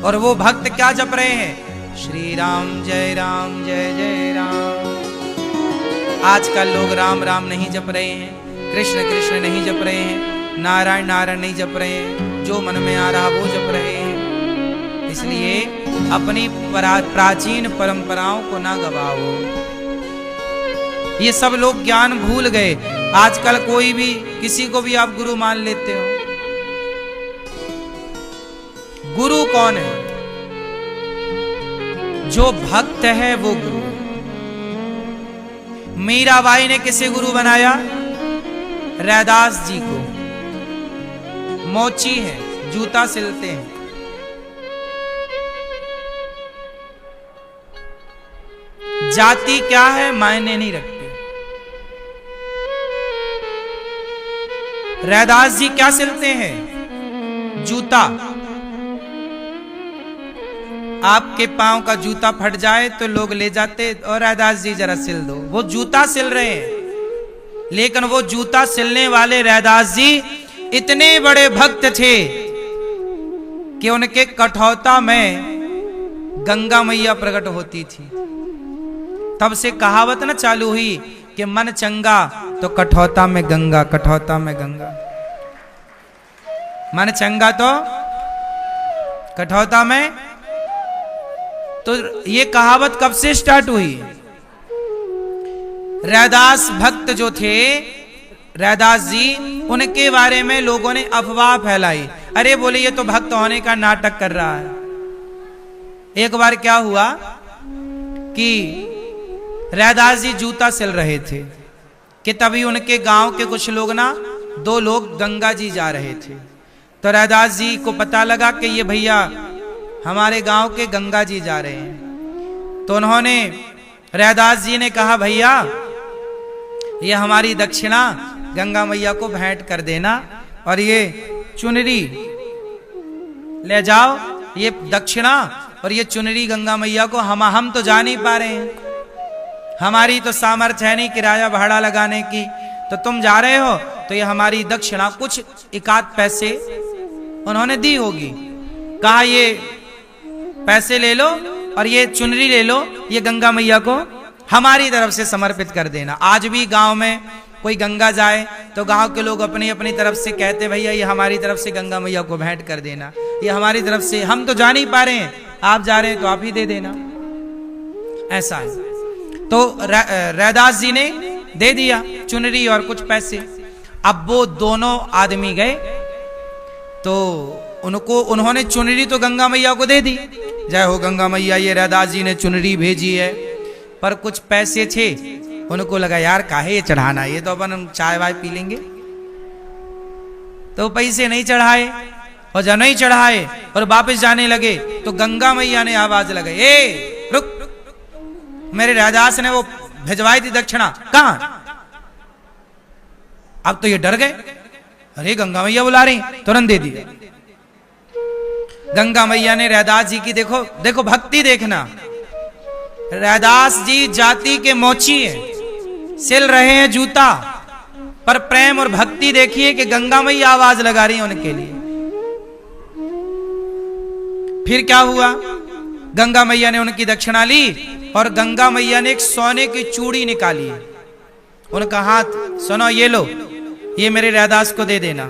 और वो भक्त क्या जप रहे हैं? श्री राम जय जय राम। आजकल लोग राम राम नहीं जप रहे हैं, कृष्ण कृष्ण नहीं जप रहे हैं, नारायण नारायण नहीं जप रहे हैं, जो मन में आ रहा वो जप रहे हैं। इसलिए अपनी प्राचीन परंपराओं को ना गवाओ। ये सब लोग ज्ञान भूल गए। आजकल कोई भी किसी को भी आप गुरु मान लेते हो। गुरु कौन है? जो भक्त है वो गुरु। मीराबाई ने किसे गुरु बनाया? रैदास जी को। मोची है, जूता सिलते हैं। जाति क्या है मायने नहीं रखती। रैदास जी क्या सिलते हैं? जूता। आपके पांव का जूता फट जाए तो लोग ले जाते और रैदास जी जरा सिल दो। वो जूता सिल रहे हैं। लेकिन वो जूता सिलने वाले रैदास जी इतने बड़े भक्त थे कि उनके कठौता में गंगा मैया प्रकट होती थी। तब से कहावत न चालू हुई कि मन चंगा तो कठौता में गंगा, कठौता में गंगा। मन चंगा तो कठौता में। तो ये कहावत कब से स्टार्ट हुई? रैदास भक्त जो थे, रैदास जी, उनके बारे में लोगों ने अफवाह फैलाई। अरे बोले ये तो भक्त होने का नाटक कर रहा है। एक बार क्या हुआ कि रैदास जी जूता सिल रहे थे कि तभी उनके गांव के कुछ लोग ना, 2 लोग गंगा जी जा रहे थे। तो रैदास जी को पता लगा कि ये भैया हमारे गांव के गंगा जी जा रहे हैं। तो उन्होंने, रैदास जी ने कहा भैया ये हमारी दक्षिणा गंगा मैया को भेंट कर देना और ये चुनरी ले जाओ, ये दक्षिणा और ये चुनरी गंगा मैया को। हम तो जा नहीं पा रहे हैं, हमारी तो सामर्थ्य है नहीं किराया भाड़ा लगाने की, तो तुम जा रहे हो तो ये हमारी दक्षिणा, कुछ एकाध पैसे उन्होंने दी होगी। कहा ये पैसे ले लो और ये चुनरी ले लो, ये गंगा मैया को हमारी तरफ से समर्पित कर देना। आज भी गांव में कोई गंगा जाए तो गांव के लोग अपनी अपनी तरफ से कहते भैया ये हमारी तरफ से गंगा मैया को भेंट कर देना, ये हमारी तरफ से, हम तो जा नहीं पा रहे हैं, आप जा रहे हैं तो आप ही दे देना। ऐसा है। तो रैदास जी ने दे दिया चुनरी और कुछ पैसे। अब वो दोनों आदमी गए तो उन्होंने चुनरी तो गंगा मैया को दे दी, जय हो गंगा मैया, ये रैदास जी ने चुनरी भेजी है। पर कुछ पैसे थे, उनको लगा यार काहे ये चढ़ाना, ये तो अपन चाय वाय पी लेंगे। तो पैसे नहीं चढ़ाए और जब नहीं चढ़ाए और वापस जाने लगे तो गंगा मैया ने आवाज लगाई, ए रुक, मेरे रैदास ने वो भिजवाई थी दक्षिणा, कहां? अब तो ये डर गए, अरे गंगा मैया बुला रही, तुरंत दे दिया। गंगा मैया ने रैदास जी की, देखो देखो भक्ति देखना, रैदास जी जाति के मोची हैं, सिल रहे हैं जूता, पर प्रेम और भक्ति देखिए कि गंगा मैया आवाज लगा रही है उनके लिए। फिर क्या हुआ, गंगा मैया ने उनकी दक्षिणा ली और गंगा मैया ने एक सोने की चूड़ी निकाली। उनका हाथ, सुनो ये लो, ये मेरे रैदास को दे देना,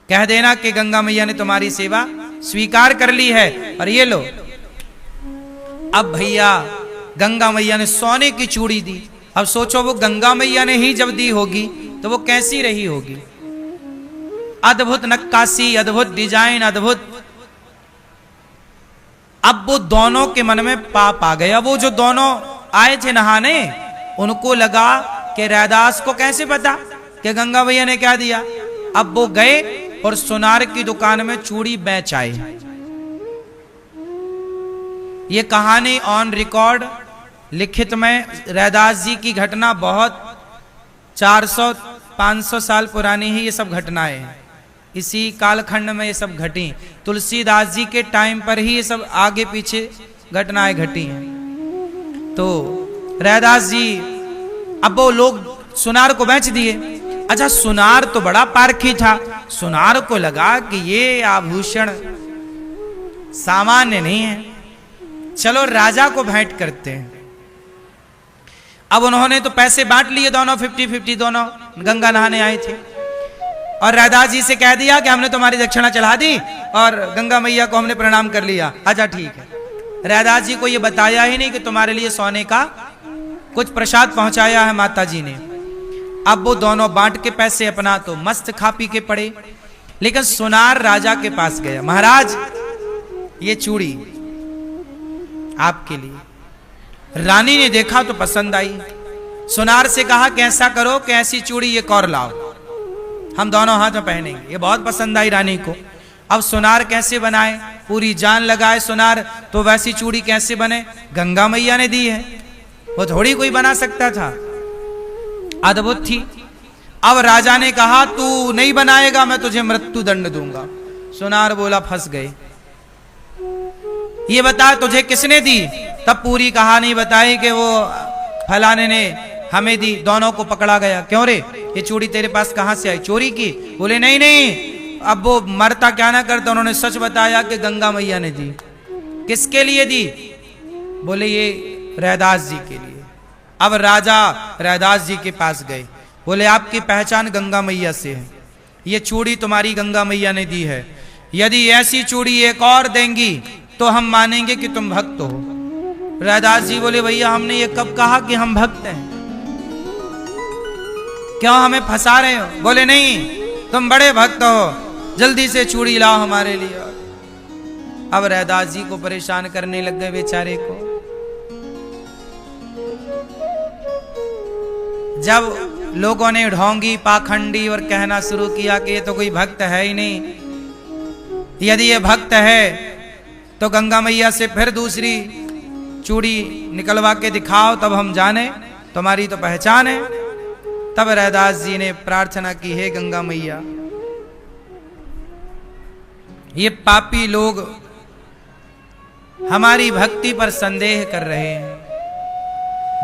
कह देना कि गंगा मैया ने तुम्हारी सेवा स्वीकार कर ली है, और ये लो। अब भैया गंगा मैया ने सोने की चूड़ी दी। अब सोचो वो गंगा मैया ने ही जब दी होगी तो वो कैसी रही होगी। अद्भुत नक्काशी, अद्भुत डिजाइन, अद्भुत। अब वो दोनों के मन में पाप आ गया। वो जो दोनों आए थे नहाने, उनको लगा कि रैदास को कैसे पता कि गंगा मैया ने क्या दिया। अब वो गए और सुनार की दुकान में चूड़ी बेच आए। ये कहानी ऑन रिकॉर्ड लिखित में, रैदास जी की घटना बहुत 400-500 साल पुरानी ही ये सब घटनाएं हैं। इसी कालखंड में ये सब घटी। तुलसीदास जी के टाइम पर ही ये सब आगे पीछे घटनाएं घटी हैं। तो रैदास जी, अब वो लोग सुनार को बेच दिए। अच्छा, सुनार तो बड़ा पारखी था, सुनार को लगा कि ये आभूषण सामान्य नहीं है, चलो राजा को भेंट करते हैं। अब उन्होंने तो पैसे बांट लिए दोनों, 50-50 दोनों गंगा नहाने आए थे, और रैदास जी से कह दिया कि हमने तुम्हारी दक्षिणा चढ़ा दी और गंगा मैया को हमने प्रणाम कर लिया। अच्छा ठीक है। रैदास जी को ये बताया ही नहीं कि तुम्हारे लिए सोने का कुछ प्रसाद पहुंचाया है माता जी ने। अब वो दोनों बांट के पैसे अपना तो मस्त खा पी के पड़े। लेकिन सुनार राजा के पास गया, महाराज ये चूड़ी आपके लिए। रानी ने देखा तो पसंद आई। सुनार से कहा कि ऐसा करो कि ऐसी चूड़ी ये और लाओ, हम दोनों हाथ में पहनेंगे। ये बहुत पसंद आई रानी को। अब सुनार कैसे बनाए, पूरी जान लगाए सुनार, तो वैसी चूड़ी कैसे बने, गंगा मैया ने दी है, वो थोड़ी कोई बना सकता था, अद्भुत थी। अब राजा ने कहा तू नहीं बनाएगा, मैं तुझे मृत्यु दंड दूंगा। सोनार बोला फंस गए, ये बता तुझे किसने दी? तब पूरी कहानी बताई कि वो फलाने ने हमें दी, दोनों को पकड़ा गया। क्यों रे, ये चूड़ी तेरे पास कहां से आई, चोरी की? बोले नहीं नहीं, अब वो मरता क्या ना करता, उन्होंने सच बताया कि गंगा मैया ने दी। किसके लिए दी? बोले ये रैदास जी के लिए। अब राजा रैदास जी के पास गए, बोले आपकी पहचान गंगा मैया से है, ये चूड़ी तुम्हारी गंगा मैया ने दी है, यदि ऐसी चूड़ी एक और देंगी तो हम मानेंगे कि तुम भक्त हो। रैदास जी बोले भैया हमने ये कब कहा कि हम भक्त हैं, क्यों हमें फंसा रहे हो? बोले नहीं, तुम बड़े भक्त हो, जल्दी से चूड़ी लाओ हमारे लिए। अब रैदास जी को परेशान करने लग गए बेचारे को। जब लोगों ने ढोंगी पाखंडी और कहना शुरू किया कि ये तो कोई भक्त है ही नहीं, यदि ये भक्त है तो गंगा मैया से फिर दूसरी चूड़ी निकलवा के दिखाओ, तब हम जाने तुम्हारी तो पहचान है। तब रैदास जी ने प्रार्थना की, हे गंगा मैया, ये पापी लोग हमारी भक्ति पर संदेह कर रहे हैं,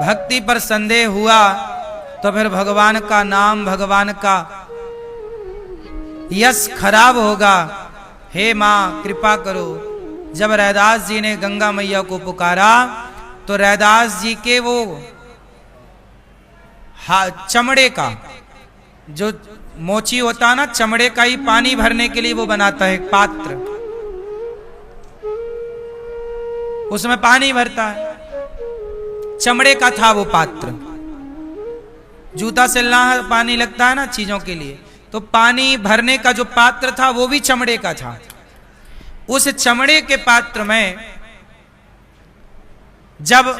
भक्ति पर संदेह हुआ तो फिर भगवान का नाम, भगवान का यश खराब होगा, हे मां कृपा करो। जब रैदास जी ने गंगा मैया को पुकारा तो रैदास जी के वो चमड़े का जो मोची होता ना, चमड़े का ही पानी भरने के लिए वो बनाता है एक पात्र, उसमें पानी भरता है, चमड़े का था वो पात्र। जूता सिलना पानी लगता है ना चीजों के लिए, तो पानी भरने का जो पात्र था वो भी चमड़े का था। उस चमड़े के पात्र में जब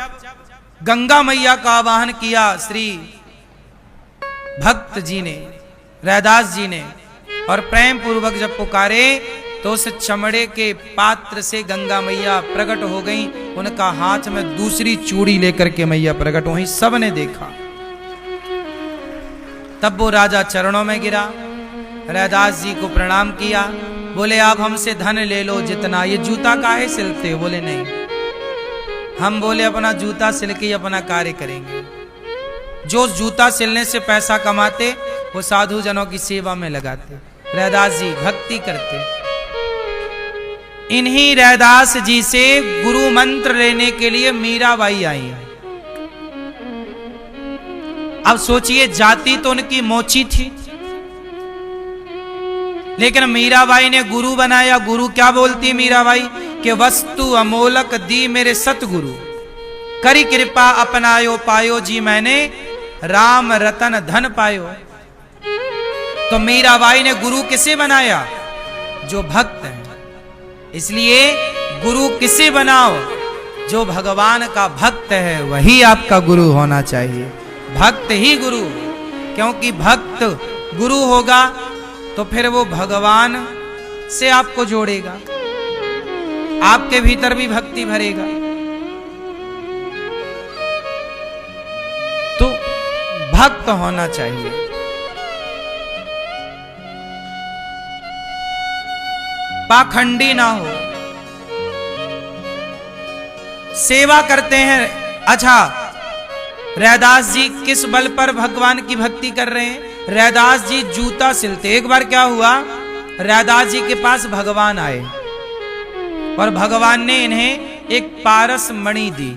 गंगा मैया का आवाहन किया श्री भक्त जी ने, रैदास जी ने, और प्रेम पूर्वक जब पुकारे तो उस चमड़े के पात्र से गंगा मैया प्रकट हो गई। उनका हाथ में दूसरी चूड़ी लेकर के मैया प्रकट हुई, सब ने देखा। तब वो राजा चरणों में गिरा, रैदास जी को प्रणाम किया, बोले आप हमसे धन ले लो जितना, ये जूता काहे सिलते? बोले नहीं, हम बोले अपना जूता सिल के अपना कार्य करेंगे। जो जूता सिलने से पैसा कमाते वो साधु जनों की सेवा में लगाते। रैदास जी भक्ति करते। इन्हीं रैदास जी से गुरु मंत्र लेने के लिए मीराबाई आई। अब सोचिए, जाति तो उनकी मोची थी, लेकिन मीराबाई ने गुरु बनाया। गुरु क्या बोलती मीराबाई कि वस्तु अमोलक दी मेरे सतगुरु, करी कृपा अपनायो पायो जी मैंने राम रतन धन पायो। तो मीराबाई ने गुरु किसे बनाया? जो भक्त है। इसलिए गुरु किसे बनाओ? जो भगवान का भक्त है वही आपका गुरु होना चाहिए। भक्त ही गुरु, क्योंकि भक्त गुरु होगा तो फिर वो भगवान से आपको जोड़ेगा, आपके भीतर भी भक्ति भरेगा। तो भक्त होना चाहिए। पाखंडी ना हो, सेवा करते हैं। अच्छा, रैदास जी किस बल पर भगवान की भक्ति कर रहे हैं? रैदास जी जूता सिलते। एक बार क्या हुआ, रैदास जी के पास भगवान आए और भगवान ने इन्हें एक पारस मणि दी।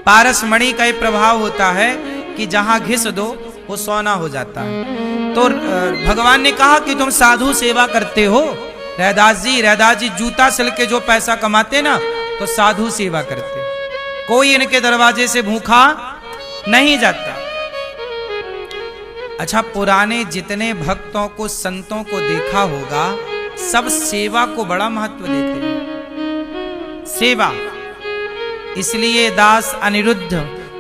पारस मणि का एक प्रभाव होता है कि जहां घिस दो वो सोना हो जाता है। तो भगवान ने कहा कि तुम साधु सेवा करते हो रैदास जी जूता सिल के जो पैसा कमाते ना, तो साधु सेवा करते, कोई इनके दरवाजे से भूखा नहीं जाता। अच्छा, पुराने जितने भक्तों को, संतों को देखा होगा, सब सेवा को बड़ा महत्व देते हैं। सेवा, इसलिए दास अनिरुद्ध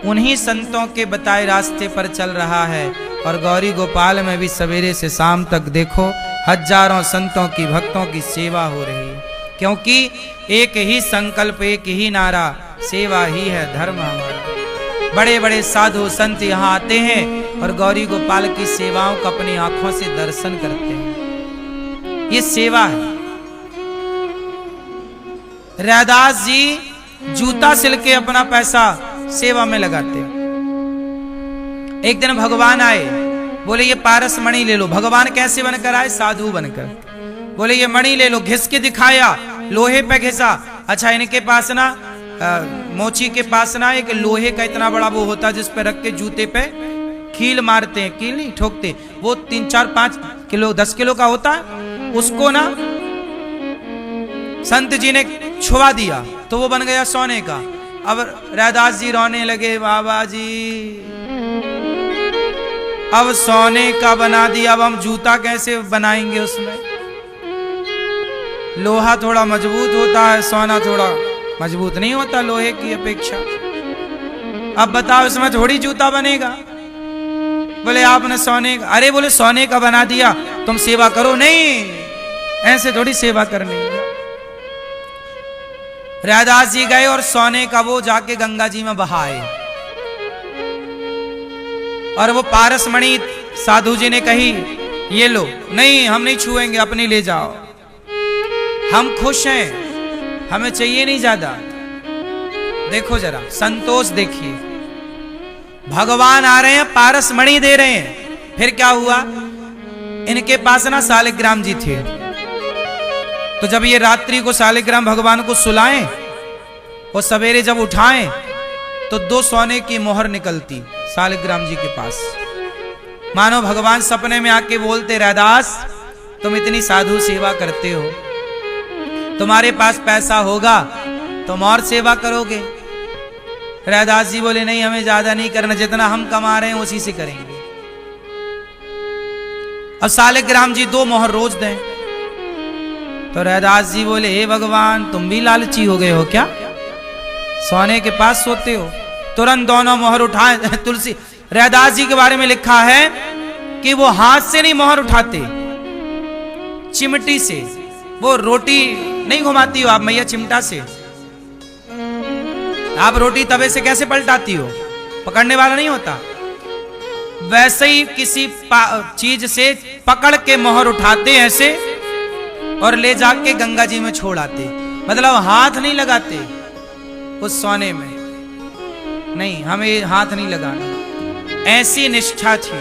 उन्हीं संतों के बताए रास्ते पर चल रहा है। और गौरी गोपाल में भी सवेरे से शाम तक देखो हजारों संतों की, भक्तों की सेवा हो रही है, क्योंकि एक ही संकल्प, एक ही नारा, सेवा ही है धर्म हमारा। बड़े बड़े साधु संत यहाँ आते हैं और गौरी गोपाल की सेवाओं का अपनी आंखों से दर्शन करते हैं। ये सेवा है। रैदास जी जूता सिल के अपना पैसा सेवा में लगाते। एक दिन भगवान आए, बोले ये पारस मणि ले लो। भगवान कैसे बनकर आए? साधु बनकर। बोले ये मणि ले लो। घिस के दिखाया, लोहे पे घिसा। अच्छा, इनके पास ना मोची के पास ना एक लोहे का इतना बड़ा वो होता है जिस पे रख के जूते पे कील मारते हैं, कील नहीं ठोकते, वो 3, 4, 5 किलो 10 किलो का होता है। उसको ना संत जी ने छुआ दिया तो वो बन गया सोने का। अब रैदास जी रोने लगे, बाबा जी अब सोने का बना दिया, अब हम जूता कैसे बनाएंगे? उसमें लोहा थोड़ा मजबूत होता है, सोना थोड़ा मजबूत नहीं होता लोहे की अपेक्षा। अब बताओ इसमें थोड़ी जूता बनेगा। बोले आपने सोने का, अरे बोले सोने का बना दिया, तुम सेवा करो। नहीं, ऐसे थोड़ी सेवा करनी। रैदास जी गए और सोने का वो जाके गंगा जी में बहाए। और वो पारस मणि साधु जी ने कही ये लो। नहीं, हम नहीं छुएंगे, अपनी ले जाओ, हम खुश हैं, हमें चाहिए नहीं ज्यादा। देखो जरा संतोष देखिए, भगवान आ रहे हैं, पारस मणि दे रहे हैं। फिर क्या हुआ? इनके पास ना शालिग्राम जी थे। तो जब ये रात्रि को शालिग्राम भगवान को सुलाएं और सवेरे जब उठाएं तो 2 सोने की मोहर निकलती शालिग्राम जी के पास। मानो भगवान सपने में आके बोलते, रैदास तुम इतनी साधु सेवा करते हो, तुम्हारे पास पैसा होगा तुम और सेवा करोगे। रैदास जी बोले नहीं, हमें ज्यादा नहीं करना, जितना हम कमा रहे हैं उसी से करेंगे। अब शालिग्राम जी 2 मोहर रोज दें। तो रैदास जी बोले हे भगवान, तुम भी लालची हो गए हो क्या? सोने के पास सोते हो। तुरंत दोनों मोहर उठाए। तुलसी रैदास जी के बारे में लिखा है कि वो हाथ से नहीं मोहर उठाते, चिमटी से। वो रोटी नहीं घुमाती हो आप मैया चिमटा से, आप रोटी तवे से कैसे पलटाती हो? पकड़ने वाला नहीं होता। वैसे ही किसी चीज से पकड़ के मोहर उठाते ऐसे और ले जाके गंगा जी में छोड़ आते। मतलब हाथ नहीं लगाते उस सोने में, नहीं हमें हाथ नहीं लगाना। ऐसी निष्ठा थी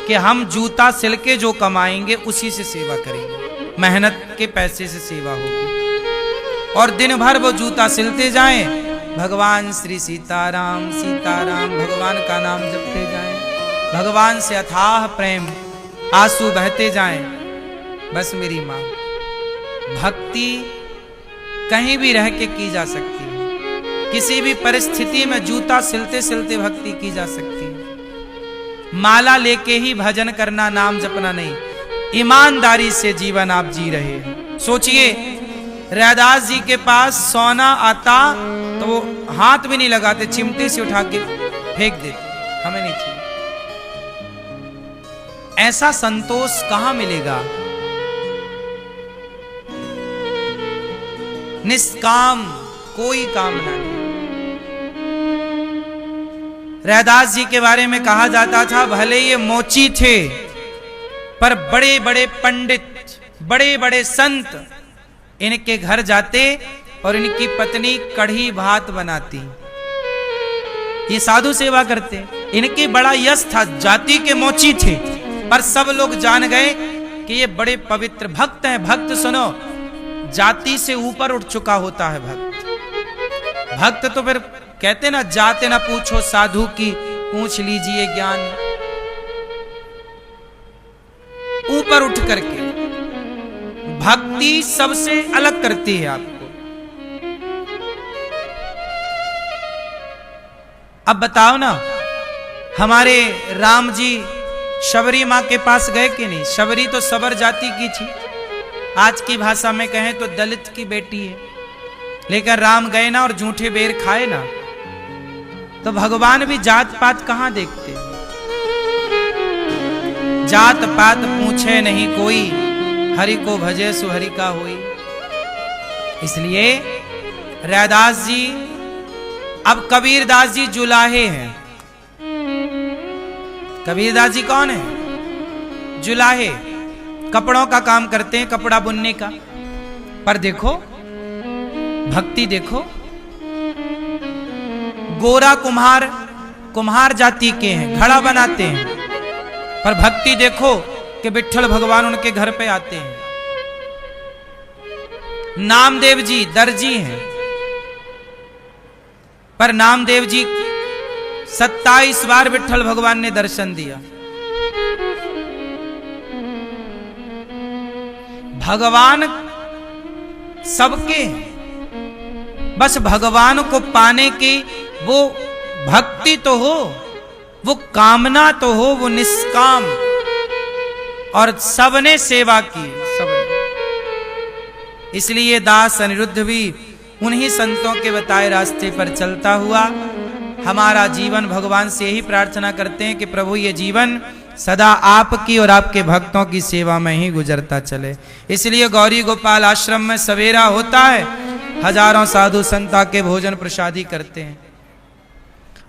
कि हम जूता सिल के जो कमाएंगे उसी से सेवा करेंगे, मेहनत के पैसे से सेवा होगी। और दिन भर वो जूता सिलते जाएं, भगवान श्री सीताराम सीताराम भगवान का नाम जपते जाएं, भगवान से अथाह प्रेम आंसू बहते जाएं। बस मेरी माँ, भक्ति कहीं भी रह के की जा सकती है, किसी भी परिस्थिति में जूता सिलते सिलते भक्ति की जा सकती है। माला लेके ही भजन करना, नाम जपना नहीं, ईमानदारी से जीवन आप जी रहे हैं। सोचिए रैदास जी के पास सोना आता तो वो हाथ भी नहीं लगाते, चिमटे से उठा के फेंक देते, हमें नहीं चाहिए। ऐसा संतोष कहां मिलेगा? निष्काम, कोई कामना नहीं। रैदास जी के बारे में कहा जाता था भले ये मोची थे पर बड़े बड़े पंडित, बड़े बड़े संत इनके घर जाते और इनकी पत्नी कढ़ी भात बनाती। ये साधु सेवा करते। इनके बड़ा यश था, जाति के मोची थे, पर सब लोग जान गए कि ये बड़े पवित्र भक्त हैं। भक्त सुनो, जाति से ऊपर उठ चुका होता है भक्त। भक्त तो फिर कहते ना, जाते ना पूछो साधु की, पूछ लीजिए ज्ञान। ऊपर उठ करके भक्ति सबसे अलग करती है आपको। अब बताओ ना, हमारे राम जी शबरी माँ के पास गए कि नहीं? शबरी तो सबर जाति की थी, आज की भाषा में कहें तो दलित की बेटी है। लेकिन राम गए ना और झूठे बेर खाए ना, तो भगवान भी जात पात कहां देखते? जात पात पूछे नहीं कोई, हरि को भजे सो हरि का होई। इसलिए रैदास जी, अब कबीरदास जी जुलाहे हैं। कबीरदास जी कौन है? जुलाहे, कपड़ों का काम करते हैं, कपड़ा बुनने का। पर देखो भक्ति देखो, गोरा कुम्हार, कुम्हार जाति के हैं, घड़ा बनाते हैं। पर भक्ति देखो कि विट्ठल भगवान उनके घर पे आते हैं। नामदेव जी दर्जी हैं, पर नामदेव जी 27 बार विट्ठल भगवान ने दर्शन दिया। भगवान सबके, बस भगवान को पाने की वो भक्ति तो हो, वो कामना तो हो, वो निष्काम। और सबने सेवा की, सबने। इसलिए दास अनिरुद्ध भी उन्हीं संतों के बताए रास्ते पर चलता हुआ हमारा जीवन भगवान से ही प्रार्थना करते हैं कि प्रभु ये जीवन सदा आपकी और आपके भक्तों की सेवा में ही गुजरता चले। इसलिए गौरी गोपाल आश्रम में सवेरा होता है, हजारों साधु संता के भोजन प्रसादी करते हैं,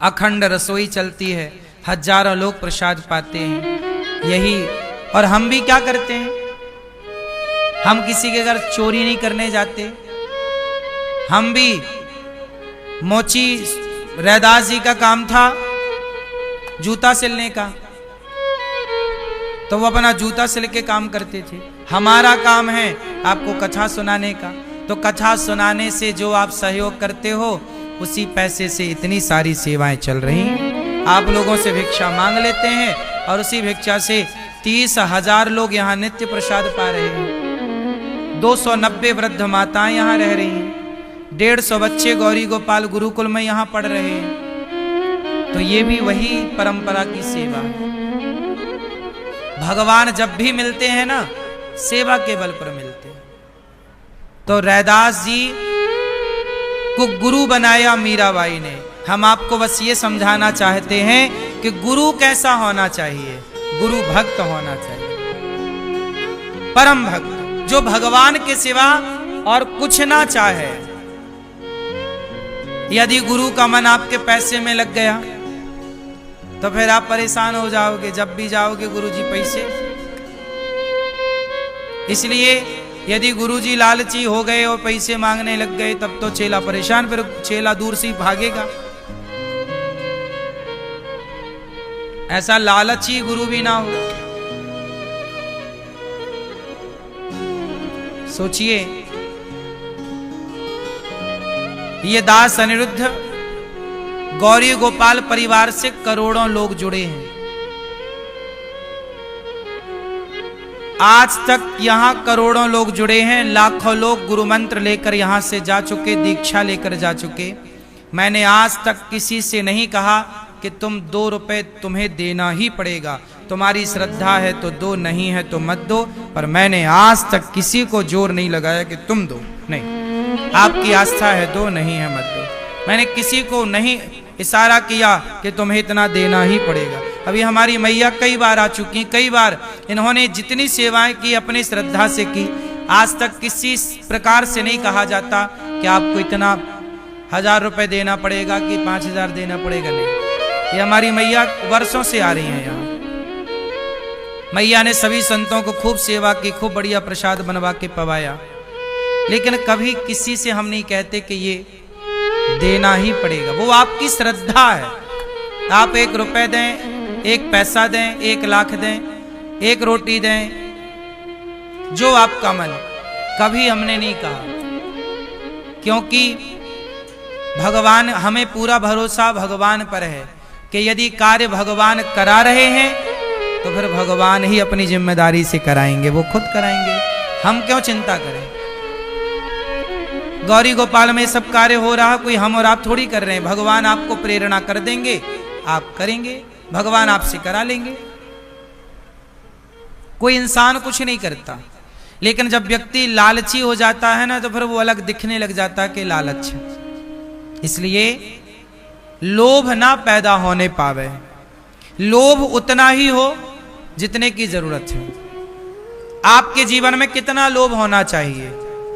अखंड रसोई चलती है, हजारों लोग प्रसाद पाते हैं। यही, और हम भी क्या करते हैं? हम किसी के घर चोरी नहीं करने जाते। हम भी, मोची रैदास जी का काम था जूता सिलने का, तो वो अपना जूता सिल के काम करते थे। हमारा काम है आपको कथा सुनाने का, तो कथा सुनाने से जो आप सहयोग करते हो उसी पैसे से इतनी सारी सेवाएं चल रही हैं। आप लोगों से भिक्षा मांग लेते हैं और उसी भिक्षा से 30,000 लोग यहाँ नित्य प्रसाद पा रहे हैं। 290 वृद्ध माताएं यहाँ रह रही हैं। 150 बच्चे गौरी गोपाल गुरुकुल में यहाँ पढ़ रहे हैं। तो ये भी वही परंपरा की सेवा है। भगवान जब भी मिलते हैं ना, सेवा के बल पर मिलते हैं। तो रैदास जी को गुरु बनाया मीराबाई ने। हम आपको बस ये समझाना चाहते हैं कि गुरु कैसा होना चाहिए। गुरु भक्त होना चाहिए, परम भक्त, जो भगवान के सिवा और कुछ ना चाहे। यदि गुरु का मन आपके पैसे में लग गया तो फिर आप परेशान हो जाओगे, जब भी जाओगे गुरुजी पैसे। इसलिए यदि गुरुजी लालची हो गए और पैसे मांगने लग गए तब तो चेला परेशान, फिर चेला दूर से ही भागेगा। ऐसा लालची गुरु भी ना हो। सोचिए, ये दास अनिरुद्ध गौरी गोपाल परिवार से करोड़ों लोग जुड़े हैं। आज तक यहां करोड़ों लोग जुड़े हैं, लाखों लोग गुरु मंत्र लेकर यहां से जा चुके, दीक्षा लेकर जा चुके। मैंने आज तक किसी से नहीं कहा कि तुम 2 रुपए तुम्हें देना ही पड़ेगा, तुम्हारी श्रद्धा है तो दो, नहीं है तो मत दो। पर मैंने आज तक किसी को जोर नहीं लगाया कि तुम दो, नहीं, आपकी आस्था है दो, नहीं है मत दो। मैंने किसी को नहीं इशारा किया कि तुम्हें इतना देना ही पड़ेगा। अभी हमारी मैया कई बार आ चुकी, कई बार इन्होंने जितनी सेवाएं की अपनी श्रद्धा से की। आज तक किसी प्रकार से नहीं कहा जाता कि आपको इतना 1000 रुपए देना पड़ेगा कि 5000 देना पड़ेगा, नहीं। ये हमारी मैया वर्षों से आ रही हैं यहाँ। मैया ने सभी संतों को खूब सेवा की, खूब बढ़िया प्रसाद बनवा के पवाया, लेकिन कभी किसी से हम नहीं कहते कि ये देना ही पड़ेगा। वो आपकी श्रद्धा है। आप 1 रुपए दें, 1 पैसा दें, 1 लाख दें, 1 रोटी दें, जो आपका मन, कभी हमने नहीं कहा। क्योंकि भगवान, हमें पूरा भरोसा भगवान पर है कि यदि कार्य भगवान करा रहे हैं तो फिर भगवान ही अपनी जिम्मेदारी से कराएंगे, वो खुद कराएंगे। हम क्यों चिंता करें? गौरी गोपाल में सब कार्य हो रहा, कोई हम और आप थोड़ी कर रहे हैं। भगवान आपको प्रेरणा कर देंगे, आप करेंगे, भगवान आपसे करा लेंगे। कोई इंसान कुछ नहीं करता, लेकिन जब व्यक्ति लालची हो जाता है ना, तो फिर वो अलग दिखने लग जाता है कि लालच है। इसलिए लोभ ना पैदा होने पावे। लोभ उतना ही हो जितने की जरूरत है। आपके जीवन में कितना लोभ होना चाहिए?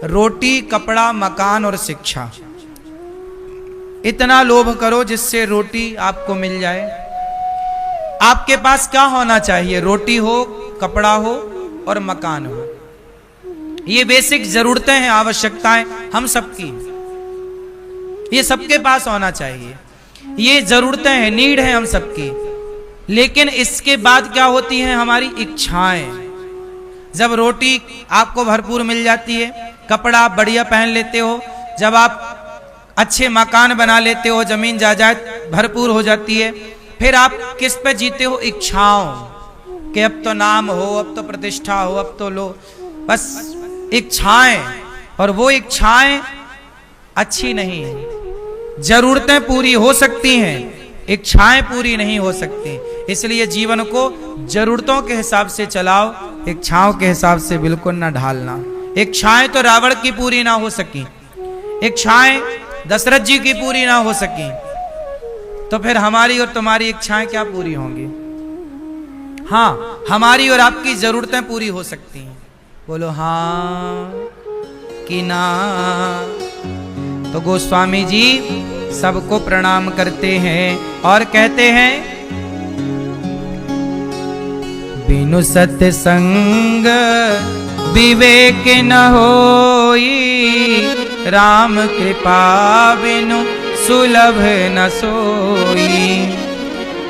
रोटी, कपड़ा, मकान और शिक्षा। इतना लोभ करो जिससे रोटी आपको मिल जाए। आपके पास क्या होना चाहिए? रोटी हो, कपड़ा हो और मकान हो। ये बेसिक जरूरतें हैं, आवश्यकताएं हम सबकी, ये सबके पास होना चाहिए। ये जरूरतें हैं, नीड है हम सबकी। लेकिन इसके बाद क्या होती हैं? हमारी इच्छाएं। जब रोटी आपको भरपूर मिल जाती है, कपड़ा आप बढ़िया पहन लेते हो, जब आप अच्छे मकान बना लेते हो, जमीन जायदाद भरपूर हो जाती है, फिर आप किस पे जीते हो? इच्छाओं कि अब तो नाम हो, अब तो प्रतिष्ठा हो, अब तो लो, बस इच्छाएं। और वो इच्छाएं अच्छी नहीं है। जरूरतें पूरी हो सकती हैं, इच्छाएं पूरी नहीं हो सकती। इसलिए जीवन को जरूरतों के हिसाब से चलाओ, इच्छाओं के हिसाब से बिल्कुल ना ढालना। इच्छाएं तो रावण की पूरी ना हो सकी, इच्छाएं दशरथ जी की पूरी ना हो सकी, तो फिर हमारी और तुम्हारी इच्छाएं क्या पूरी होंगी? हाँ, हमारी और आपकी जरूरतें पूरी हो सकती हैं। बोलो हाँ कि ना। तो गोस्वामी जी सबको प्रणाम करते हैं और कहते हैं, बिनु सत्संग विवेक न होई, राम कृपा बिनु सुलभ न सोई।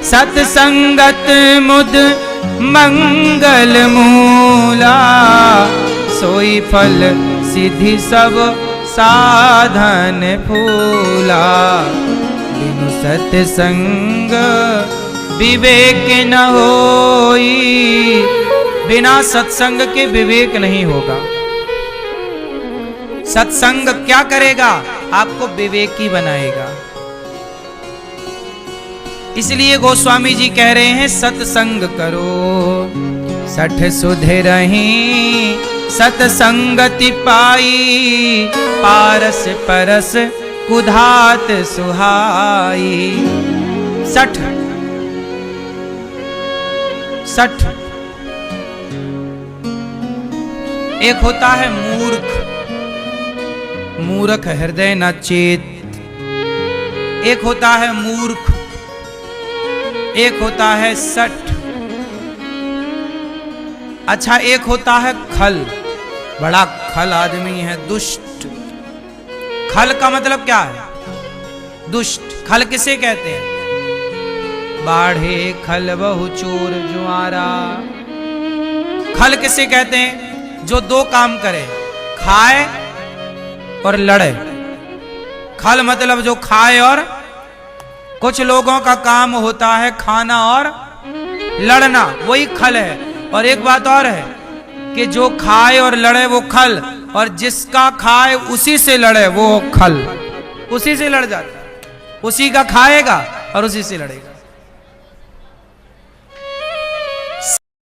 सत्संगत मुद मंगल मूला, सोई फल सिद्धि सब साधन फूला। बिनु सत्संग विवेक न होई, बिना सत्संग के विवेक नहीं होगा। सत्संग क्या करेगा? आपको विवेकी बनाएगा। इसलिए गोस्वामी जी कह रहे हैं, सत्संग करो सठ सुधे रही, सत्संगति पाई, पारस परस कुधात सुहाई। सठ सठ एक होता है मूर्ख, मूर्ख हृदय न चेत। एक होता है मूर्ख, एक होता है सठ। अच्छा, एक होता है खल, बड़ा खल आदमी है, दुष्ट। खल का मतलब क्या है? दुष्ट। खल किसे कहते हैं? बाढ़े खल बहु चोर जुआरा। खल किसे कहते हैं? जो दो काम करे, खाए और लड़े। खल मतलब जो खाए और, कुछ लोगों का काम होता है खाना और लड़ना, वही खल है। और एक बात और है कि जो खाए और लड़े वो खल, और जिसका खाए उसी से लड़े वो खल। उसी से लड़ जाता है, उसी का खाएगा और उसी से लड़ेगा।